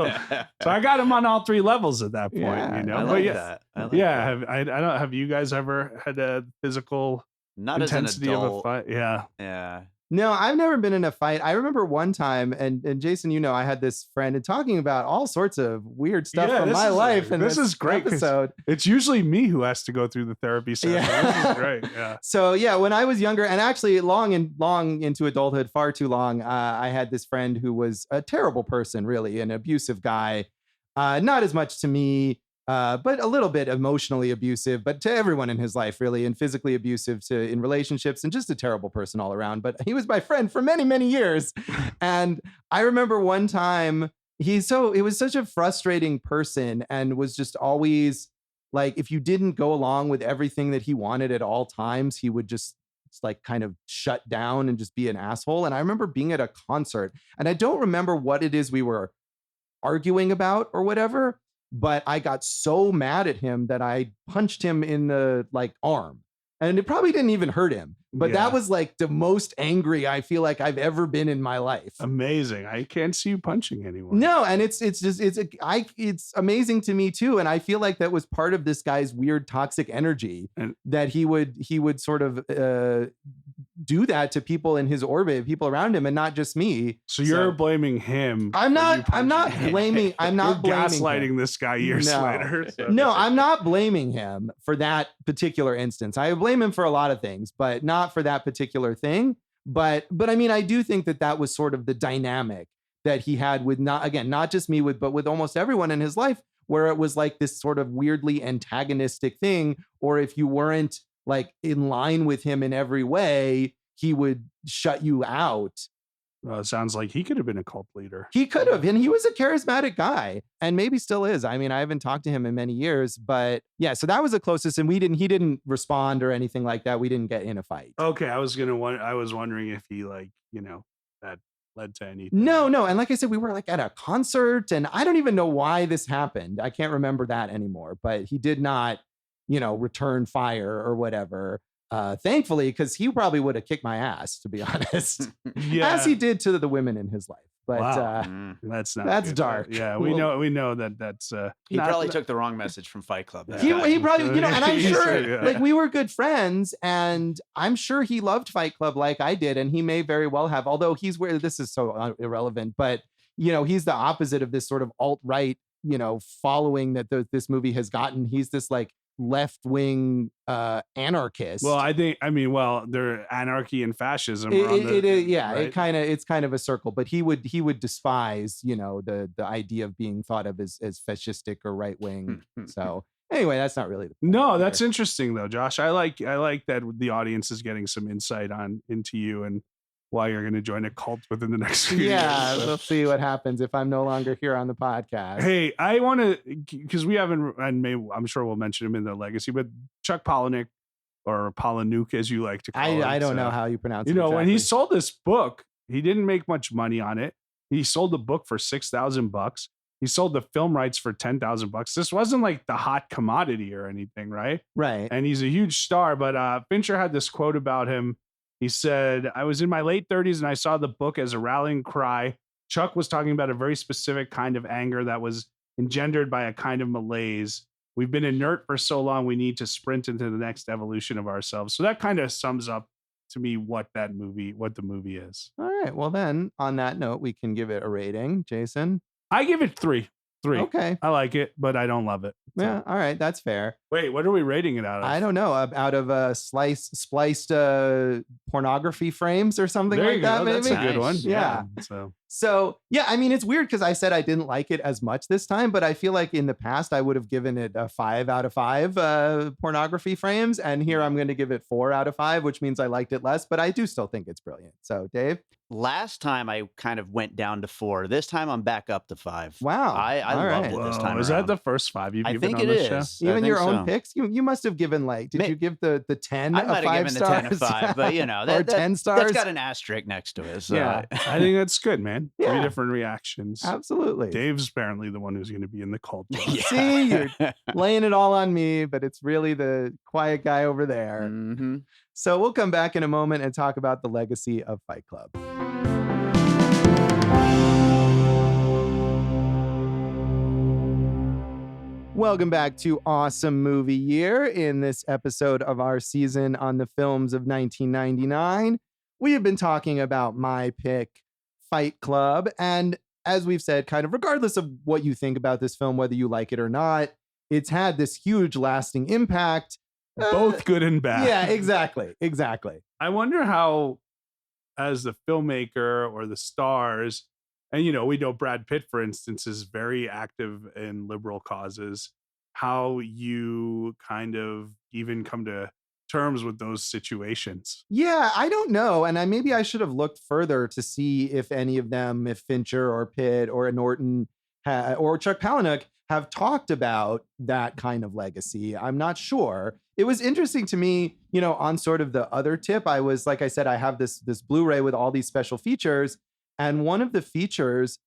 I got him on all three levels at that point, I But like yeah, that. that. Have you guys ever had a physical Not intensity as an of adult. a fight? Yeah. Yeah. No, I've never been in a fight. I remember one time, and Jason, I had this friend and talking about all sorts of weird stuff from my life. And this is great episode. It's usually me who has to go through the therapy session. Yeah. This is great. Yeah. So yeah, when I was younger, and actually long into adulthood, far too long, I had this friend who was a terrible person, really, an abusive guy. Not as much to me, but a little bit emotionally abusive, but to everyone in his life, really, and physically abusive in relationships, and just a terrible person all around. But he was my friend for many, many years. And I remember one time, it was such a frustrating person, and was just always like, if you didn't go along with everything that he wanted at all times, he would just like kind of shut down and just be an asshole. And I remember being at a concert, and I don't remember what it is we were arguing about or whatever, but I got so mad at him that I punched him in the arm, and it probably didn't even hurt him. But that was like the most angry I feel like I've ever been in my life. Amazing. I can't see you punching anyone. No, and it's amazing to me too. And I feel like that was part of this guy's weird toxic energy, and that he would sort of do that to people in his orbit, people around him, and not just me. So you're blaming him. I'm not blaming gaslighting this guy years later. So. No, I'm not blaming him for that particular instance. I blame him for a lot of things, but not for that particular thing. But I mean, I do think that was sort of the dynamic that he had with not just me, but with almost everyone in his life, where it was like this sort of weirdly antagonistic thing. Or if you weren't like in line with him in every way, he would shut you out. Well, it sounds like he could have been a cult leader. He could have, and he was a charismatic guy, and maybe still is. I mean, I haven't talked to him in many years, but yeah, so that was the closest, and he didn't respond or anything like that. We didn't get in a fight. Okay, I was wondering if he that led to anything. No, and like I said, we were like at a concert, and I don't even know why this happened. I can't remember that anymore, but he did not, return fire or whatever. Thankfully, because he probably would have kicked my ass, to be honest, as he did to the women in his life. But wow. That's not that's good. dark. Yeah, Well, we know that's He probably took the wrong message from Fight Club. that he guy. probably, and I'm sure, Yeah. like, we were good friends, and I'm sure he loved Fight Club like I did, and he may very well have, although he's where this is so irrelevant, but, he's the opposite of this sort of alt-right, following that this movie has gotten. He's this, like, left-wing anarchist. Well, they're anarchy and fascism. It's kind of a circle, but he would despise, the idea of being thought of as fascistic or right wing. So anyway, that's not really the point. No, that's interesting though, Josh. I like that the audience is getting some insight into you and why you're going to join a cult within the next few years. Yeah, we'll see what happens if I'm no longer here on the podcast. Hey, I want to, because we haven't, and maybe I'm sure we'll mention him in the legacy, but Chuck Palahniuk, or Palahniuk as you like to call it. I don't know how you pronounce it. When he sold this book, he didn't make much money on it. He sold the book for $6,000. He sold the film rights for $10,000. This wasn't like the hot commodity or anything, right? Right. And he's a huge star, but Fincher had this quote about him. He said, I was in my late 30s and I saw the book as a rallying cry. Chuck was talking about a very specific kind of anger that was engendered by a kind of malaise. We've been inert for so long, we need to sprint into the next evolution of ourselves. So that kind of sums up to me what the movie is. All right. Well, then on that note, we can give it a rating. Jason? I give it 3. Okay. I like it, but I don't love it. So. Yeah. All right. That's fair. Wait, what are we rating it out of? I don't know. Out of spliced pornography frames or something there like that. Maybe that's a good one. Yeah. So yeah, I mean, it's weird because I said I didn't like it as much this time, but I feel like in the past I would have given it a 5 out of 5 pornography frames, and here I'm going to give it 4 out of 5, which means I liked it less, but I do still think it's brilliant. So, Dave? Last time I kind of went down to 4. This time I'm back up to 5. Wow. I loved it this time. Is that the first 5 you've given think on it this is. show? Even your own picks? You must have given, like, did you give the 10 I a might 5 have given stars? the 10 a 5, but or 10 stars? That's got an asterisk next to it. So. Yeah. I think that's good, man. Yeah. 3 different reactions. Absolutely. Dave's apparently the one who's going to be in the cult. Yeah. See, you're laying it all on me, but it's really the quiet guy over there. Mm-hmm. So we'll come back in a moment and talk about the legacy of Fight Club. Welcome back to Awesome Movie Year. In this episode of our season on the films of 1999, we have been talking about my pick, Fight Club. And as we've said, kind of regardless of what you think about this film, whether you like it or not, it's had this huge lasting impact. Both good and bad. Yeah, exactly. I wonder how, as the filmmaker or the stars, and we know Brad Pitt, for instance, is very active in liberal causes, how you kind of even come to terms with those situations. Yeah, I don't know. And maybe I should have looked further to see if any of them, if Fincher or Pitt or Norton or Chuck Palahniuk have talked about that kind of legacy. I'm not sure. It was interesting to me, on sort of the other tip, I was, like I said, I have this Blu-ray with all these special features. And one of the features,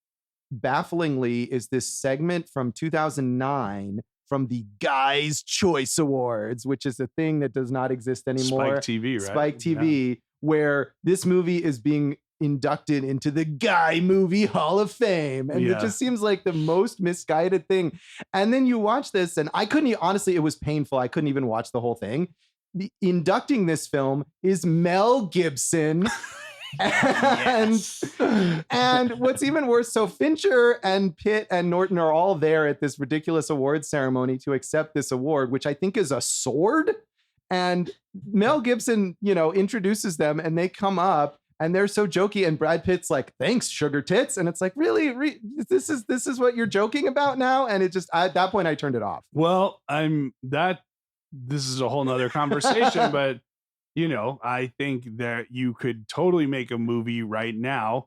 bafflingly, is this segment from 2009 from the Guys' Choice Awards, which is a thing that does not exist anymore. Spike TV, right? Spike TV, where this movie is being inducted into the Guy Movie Hall of Fame. And it just seems like the most misguided thing. And then you watch this, and I couldn't, honestly, it was painful. I couldn't even watch the whole thing. Inducting this film is Mel Gibson. And what's even worse, so Fincher and Pitt and Norton are all there at this ridiculous award ceremony to accept this award, which I think is a sword. And Mel Gibson, introduces them, and they come up and they're so jokey. And Brad Pitt's like, "Thanks, sugar tits." And it's like, really, this is what you're joking about now? And it just, at that point, I turned it off. Well, this is a whole nother conversation, but I think that you could totally make a movie right now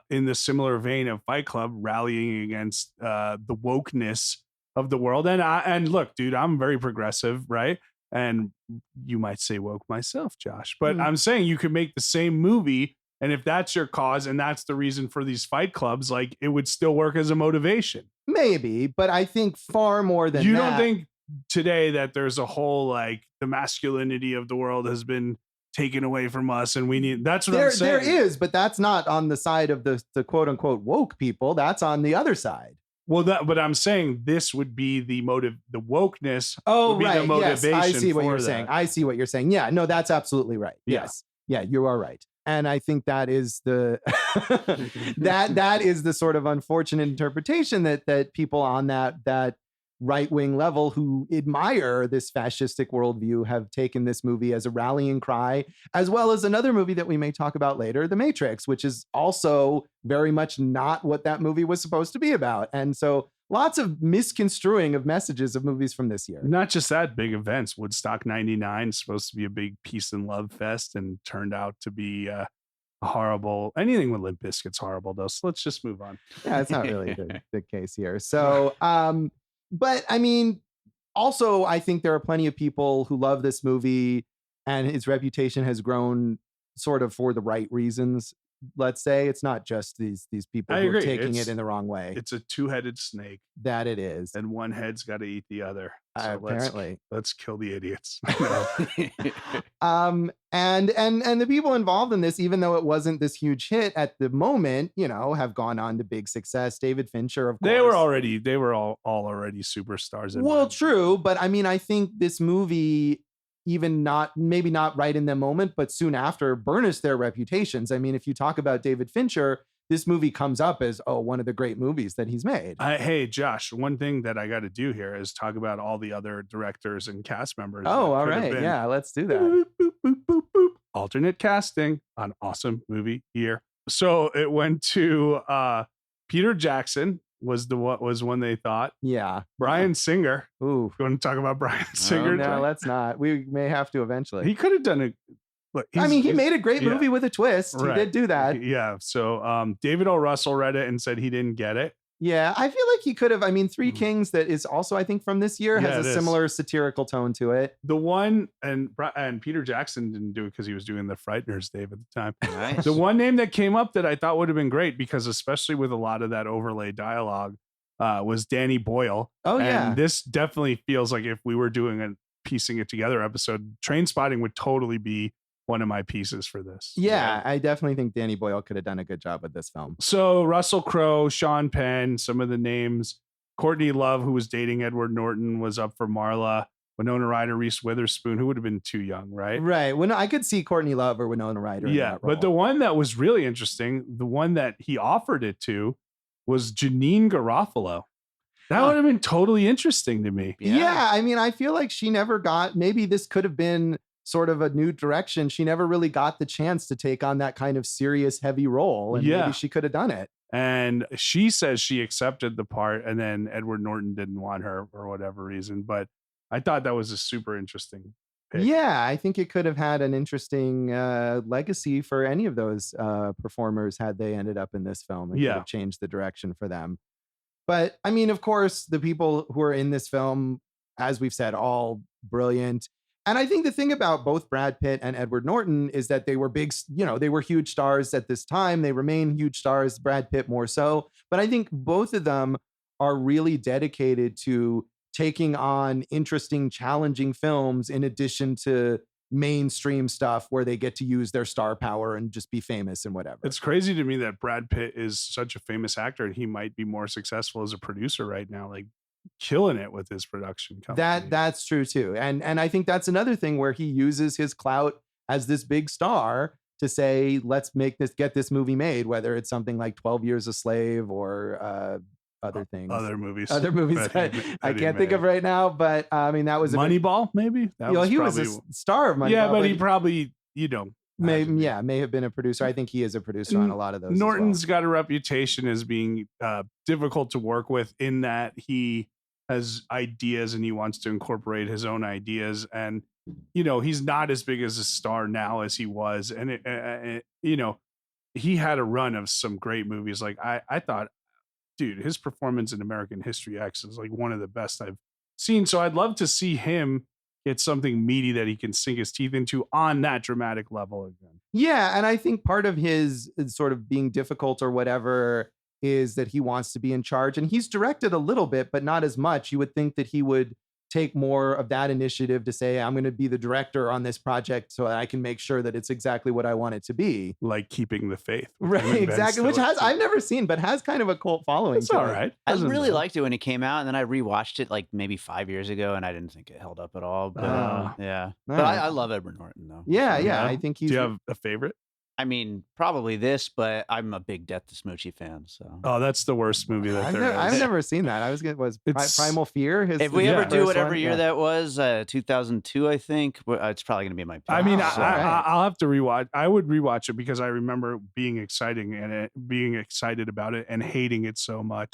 in the similar vein of Fight Club, rallying against the wokeness of the world. And look, dude, I'm very progressive, right? And you might say woke myself, Josh, but I'm saying you could make the same movie. And if that's your cause and that's the reason for these fight clubs, like, it would still work as a motivation. Maybe, but I think far more than you that. don't think today that there's a whole, like, the masculinity of the world has been taken away from us, and we need. That's what I'm saying. There is, but that's not on the side of the quote unquote woke people. That's on the other side. Well, but I'm saying this would be the motive, the wokeness. Oh, would be right. the motivation. Yes, I see what you're that. saying. I see what you're saying. Yeah, no, that's absolutely right. Yeah. Yes. Yeah, you are right. And I think that is the that is the sort of unfortunate interpretation that people on that right-wing level who admire this fascistic worldview have taken this movie as a rallying cry, as well as another movie that we may talk about later, The Matrix, which is also very much not what that movie was supposed to be about. And so lots of misconstruing of messages of movies from this year. Not just that, big events. Woodstock 99 is supposed to be a big peace and love fest and turned out to be horrible. Anything with Limp Bizkit's horrible, though. So let's just move on. Yeah, it's not really the case here. So, but I mean, also, I think there are plenty of people who love this movie and his reputation has grown sort of for the right reasons. Let's say it's not just these people who are taking it in the wrong way. It's a two-headed snake. That it is. And one head's got to eat the other. So apparently. Let's kill the idiots. And the people involved in this, even though it wasn't this huge hit at the moment, have gone on to big success. David Fincher, of course. They were all already superstars. Well, true. But I mean, I think this movie, even maybe not right in the moment, but soon after, burnished their reputations. I mean, if you talk about David Fincher, this movie comes up as, one of the great movies that he's made. Hey, Josh, one thing that I got to do here is talk about all the other directors and cast members. Oh, all right. Yeah, let's do that. Boop, boop, boop, boop, boop. Alternate casting on Awesome Movie Year. So it went to Peter Jackson was one they thought. Yeah. Bryan Singer. Ooh. You want to talk about Bryan Singer? No, let's not. We may have to eventually. He could have done it. He made a great movie with a twist. Right. He did do that. Yeah. So David O. Russell read it and said he didn't get it. Yeah, I feel like he could have. I mean, Three Kings, that is also, I think, from this year, has a similar satirical tone to it. The one, and Peter Jackson didn't do it because he was doing the Frighteners, Dave, at the time. Nice. The one name that came up that I thought would have been great, because especially with a lot of that overlay dialogue, was Danny Boyle. Oh, yeah. And this definitely feels like if we were doing a piecing it together episode, Trainspotting would totally be one of my pieces for this. Yeah, I definitely think Danny Boyle could have done a good job with this film. So Russell Crowe, Sean Penn, some of the names. Courtney Love, who was dating Edward Norton, was up for Marla. Winona Ryder, Reese Witherspoon, who would have been too young, right? Right. When I could see Courtney Love or Winona Ryder. Yeah, but the one that was really interesting, the one that he offered it to, was Janine Garofalo. That would have been totally interesting to me. Yeah, I mean, I feel like she never got. Maybe this could have been sort of a new direction. She never really got the chance to take on that kind of serious, heavy role. And maybe she could have done it. And she says she accepted the part, and then Edward Norton didn't want her for whatever reason. But I thought that was a super interesting pick. Yeah, I think it could have had an interesting legacy for any of those performers had they ended up in this film. It could have changed the direction for them. But I mean, of course, the people who are in this film, as we've said, all brilliant. And I think the thing about both Brad Pitt and Edward Norton is that they were they were huge stars at this time. They remain huge stars, Brad Pitt more so. But I think both of them are really dedicated to taking on interesting, challenging films in addition to mainstream stuff where they get to use their star power and just be famous and whatever. It's crazy to me that Brad Pitt is such a famous actor and he might be more successful as a producer right now. Like, killing it with his production company. That's true too. And I think that's another thing where he uses his clout as this big star to say, let's get this movie made, whether it's something like 12 Years a Slave or other things. Other movies that I can't think of right now, but I mean, that was Moneyball, maybe? He was a star of Moneyball. Yeah, but he probably, may have been a producer. I think he is a producer on a lot of those. Norton's got a reputation as being difficult to work with in that he has ideas and he wants to incorporate his own ideas. And, he's not as big as a star now as he was. And, he had a run of some great movies. Like I thought, dude, his performance in American History X is like one of the best I've seen. So I'd love to see him get something meaty that he can sink his teeth into on that dramatic level again. Yeah. And I think part of his sort of being difficult or whatever is that he wants to be in charge, and he's directed a little bit, but not as much. You would think that he would take more of that initiative to say, I'm going to be the director on this project so that I can make sure that it's exactly what I want it to be. Like Keeping the Faith. Right, exactly. Which I've never seen, but has kind of a cult following. It's all right. I really liked it when it came out, and then I rewatched it like maybe 5 years ago, and I didn't think it held up at all. But yeah, but I love Edward Norton though. Yeah. I think he's. Do you have a favorite? I mean, probably this, but I'm a big Death to Smoochie fan. So that's the worst movie that I've never seen that. Was Primal Fear? If we ever do whatever year that was, 2002, I think it's probably going to be my pick. I mean, I'll have to rewatch. I would rewatch it because I remember being excited about it and hating it so much.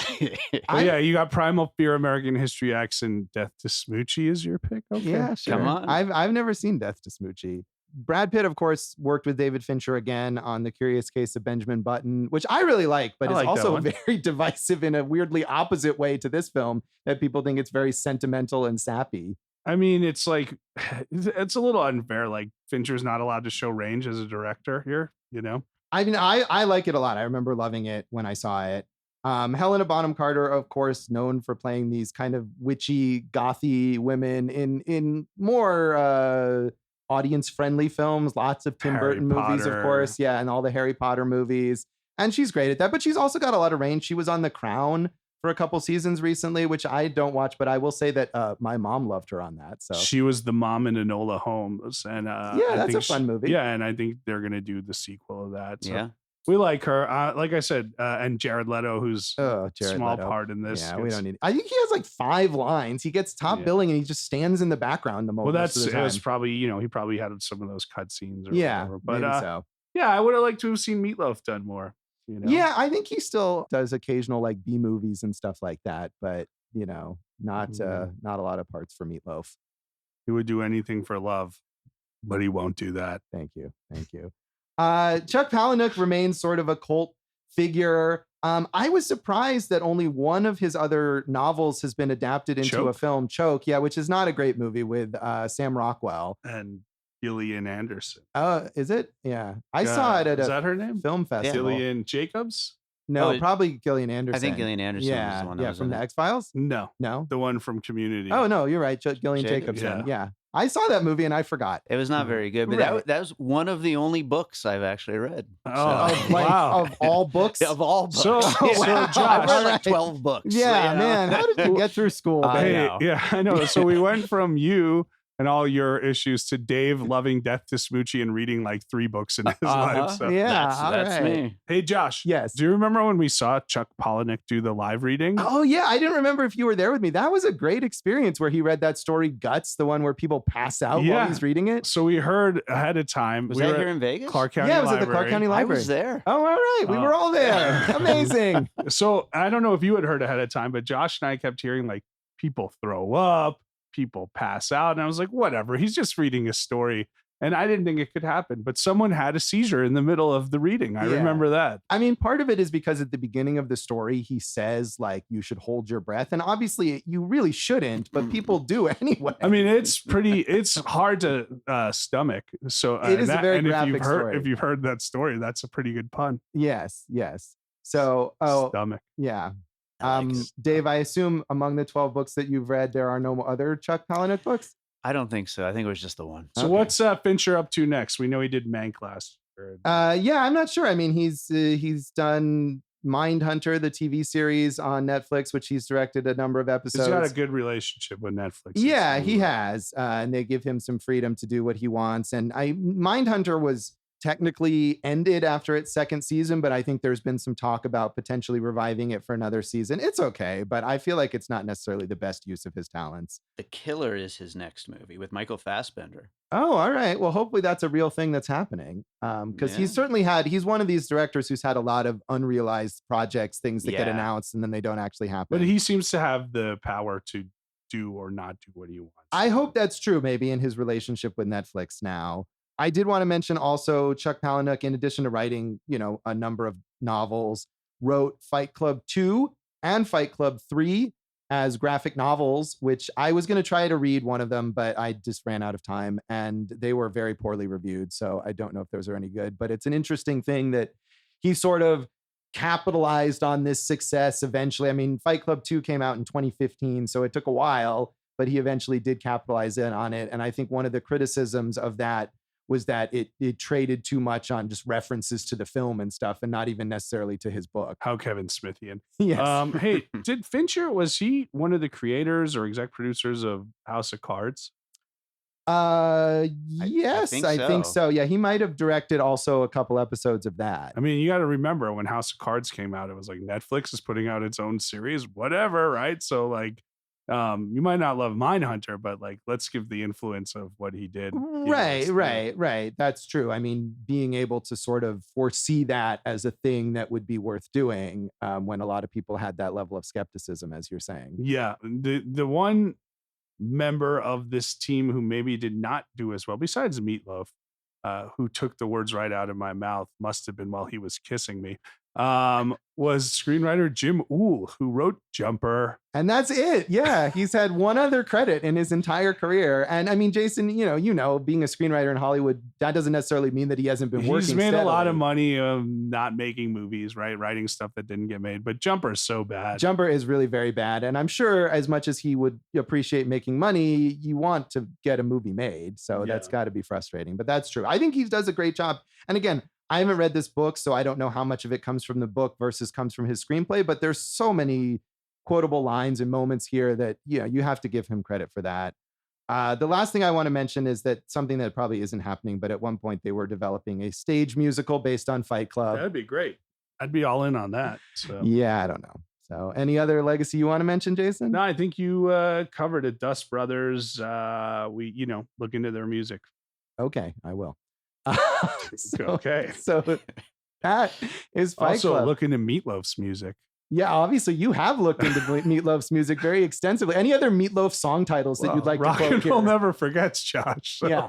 Yeah, you got Primal Fear, American History X, and Death to Smoochie is your pick. Okay, yeah, sure. Come on. I've never seen Death to Smoochie. Brad Pitt, of course, worked with David Fincher again on The Curious Case of Benjamin Button, which I really like, but it's also very divisive in a weirdly opposite way to this film, that people think it's very sentimental and sappy. I mean, it's like, it's a little unfair. Like, Fincher's not allowed to show range as a director here, you know? I mean, I like it a lot. I remember loving it when I saw it. Helena Bonham Carter, of course, known for playing these kind of witchy, gothy women in more audience-friendly films, lots of Tim Burton movies, of course. Yeah, and all the Harry Potter movies. And she's great at that, but she's also got a lot of range. She was on The Crown for a couple seasons recently, which I don't watch, but I will say that my mom loved her on that. So she was the mom in Enola Holmes. And that's a fun movie. Yeah, and I think they're going to do the sequel of that. So. Yeah. We like her, like I said, and Jared Leto, who's a small part in this. Yeah, we don't need. I think he has like 5 lines. He gets top billing, and he just stands in the background the most. Well, of the time. It was probably he probably had some of those cut scenes. Or whatever. But maybe so. Yeah, I would have liked to have seen Meatloaf done more. You know? Yeah, I think he still does occasional like B movies and stuff like that, but not a lot of parts for Meatloaf. He would do anything for love, but he won't do that. Thank you. Chuck Palahniuk remains sort of a cult figure. I was surprised that only one of his other novels has been adapted into a film, Choke, which is not a great movie with Sam Rockwell. And Gillian Anderson. Is it? Yeah. I saw it at is that her name? Film festival. Gillian Jacobs? No, probably Gillian Anderson. I think Gillian Anderson was the one that was from the X-Files? No. No? The one from Community. Oh, no, you're right. Gillian Jacobson. Yeah. I saw that movie and I forgot. It was not very good, but that was one of the only books I've actually read. Wow. Of all books? Of all books. So Josh, I've read like 12 books. Yeah, man. How did you get through school? I know. So we went from you and all your issues to Dave loving Death to Smoochie and reading like 3 books in his life. So. Yeah, that's me. Hey, Josh. Yes. Do you remember when we saw Chuck Palahniuk do the live reading? Oh, yeah. I didn't remember if you were there with me. That was a great experience where he read that story, Guts, the one where people pass out while he's reading it. So we heard ahead of time. Was that here in Vegas? Clark County Library. It was at the Clark County Library. I was there. Oh, all right. We were all there. Amazing. So I don't know if you had heard ahead of time, but Josh and I kept hearing like people throw up, people pass out, and I was like, whatever, he's just reading a story. And I didn't think it could happen, but someone had a seizure in the middle of the reading. I remember that. I mean, part of it is because at the beginning of the story, he says like, you should hold your breath. And obviously you really shouldn't, but people do anyway. I mean, it's hard to stomach. So it is a very graphic story. If you've heard that story, that's a pretty good pun. Yes. So, stomach. Yeah. Dave, I assume among the 12 books that you've read, there are no other Chuck Palahniuk books? I don't think so. I think it was just the one. So what's Fincher up to next? We know he did Mank last year. I'm not sure. I mean, he's done Mindhunter, the TV series on Netflix, which he's directed a number of episodes. He's got a good relationship with Netflix. Yeah, he has. And they give him some freedom to do what he wants. And Mindhunter was technically ended after its 2nd season, but I think there's been some talk about potentially reviving it for another season. It's okay, but I feel like it's not necessarily the best use of his talents. The Killer is his next movie with Michael Fassbender. Oh, all right. Well, hopefully that's a real thing that's happening. Because he's one of these directors who's had a lot of unrealized projects, things that get announced and then they don't actually happen. But he seems to have the power to do or not do what he wants. I hope that's true, maybe in his relationship with Netflix now. I did want to mention also Chuck Palahniuk, in addition to writing, a number of novels, wrote Fight Club 2 and Fight Club 3 as graphic novels, which I was going to try to read one of them, but I just ran out of time and they were very poorly reviewed. So I don't know if those are any good, but it's an interesting thing that he sort of capitalized on this success eventually. I mean, Fight Club 2 came out in 2015, so it took a while. but he eventually did capitalize on it. And I think one of the criticisms of that was that it traded too much on just references to the film and stuff, and not even necessarily to his book. How Kevin Smithian. Yes. Hey, did Fincher, was he one of the creators or exec producers of House of Cards? Yes, I think so. Yeah, he might have directed also a couple episodes of that. I mean, you got to remember when House of Cards came out, it was like Netflix is putting out its own series, whatever, right? So like, you might not love Mindhunter, but like, let's give the influence of what he did. Right. That's true. I mean, being able to sort of foresee that as a thing that would be worth doing when a lot of people had that level of skepticism, as you're saying. Yeah. The one member of this team who maybe did not do as well, besides Meatloaf, who took the words right out of my mouth, must have been while he was kissing me, was screenwriter Jim Uhls, who wrote Jumper. And that's it. Yeah, he's had one other credit in his entire career. And I mean, Jason, you know, being a screenwriter in Hollywood, that doesn't necessarily mean that he hasn't been working. He's made steadily. a lot of money not making movies, right? Writing stuff that didn't get made. But Jumper is so bad. Jumper is really very bad. And I'm sure as much as he would appreciate making money, you want to get a movie made. So that's got to be frustrating. But that's true. I think he does a great job. And again, I haven't read this book, so I don't know how much of it comes from the book versus comes from his screenplay, but there's so many quotable lines and moments here that, you have to give him credit for that. The last thing I want to mention is that something that probably isn't happening, but at one point they were developing a stage musical based on Fight Club. That'd be great. I'd be all in on that. So. Yeah, I don't know. So any other legacy you want to mention, Jason? No, I think you covered it. Dust Brothers, we look into their music. Okay, I will. Okay. So that is Fight also Club. Look into Meatloaf's music. Yeah, obviously you have looked into Meatloaf's music very extensively. Any other Meatloaf song titles that you'd like Rock to quote? and Roll Never Forgets, Josh. So. Yeah.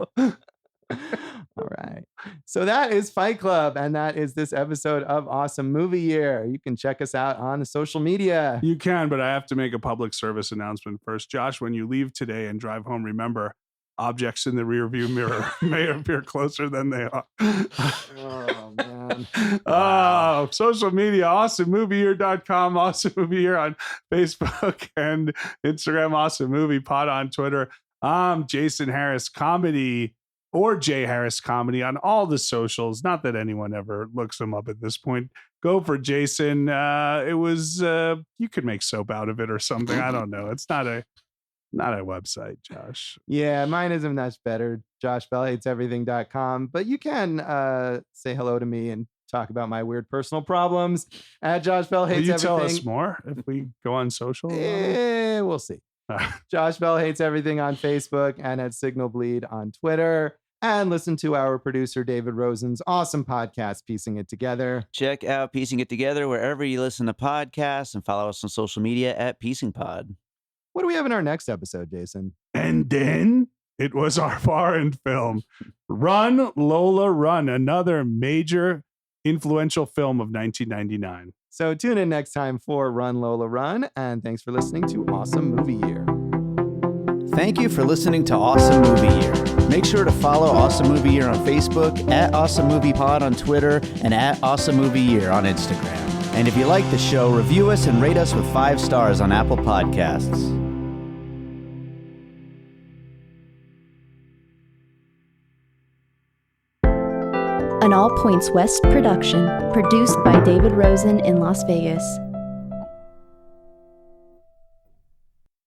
All right. So that is Fight Club, and that is this episode of Awesome Movie Year. You can check us out on social media. You can, but I have to make a public service announcement first. Josh, when you leave today and drive home, remember, objects in the rearview mirror may appear closer than they are. Oh, man. Wow. Social media, awesomemovieyear.com, Awesome Movie Year on Facebook and Instagram, Awesome Movie Pod on Twitter. I'm Jason Harris Comedy or Jay Harris Comedy on all the socials. Not that anyone ever looks them up at this point. Go for Jason. It was, you could make soap out of it or something. I don't know. It's not a website, Josh. Yeah, mine isn't much better. JoshBellHatesEverything.com. But you can say hello to me and talk about my weird personal problems at Josh Bell Hates Will you Everything. tell us more if we go on social? We'll see. Josh Bell Hates Everything on Facebook and at Signal Bleed on Twitter. And listen to our producer, David Rosen's awesome podcast, Piecing It Together. Check out Piecing It Together wherever you listen to podcasts, and follow us on social media at Piecing Pod. What do we have in our next episode, Jason? And then it was our foreign film, Run, Lola, Run, another major influential film of 1999. So tune in next time for Run, Lola, Run. And thanks for listening to Awesome Movie Year. Thank you for listening to Awesome Movie Year. Make sure to follow Awesome Movie Year on Facebook, at Awesome Movie Pod on Twitter, and at Awesome Movie Year on Instagram. And if you like the show, review us and rate us with 5 stars on Apple Podcasts. An All Points West production, produced by David Rosen in Las Vegas.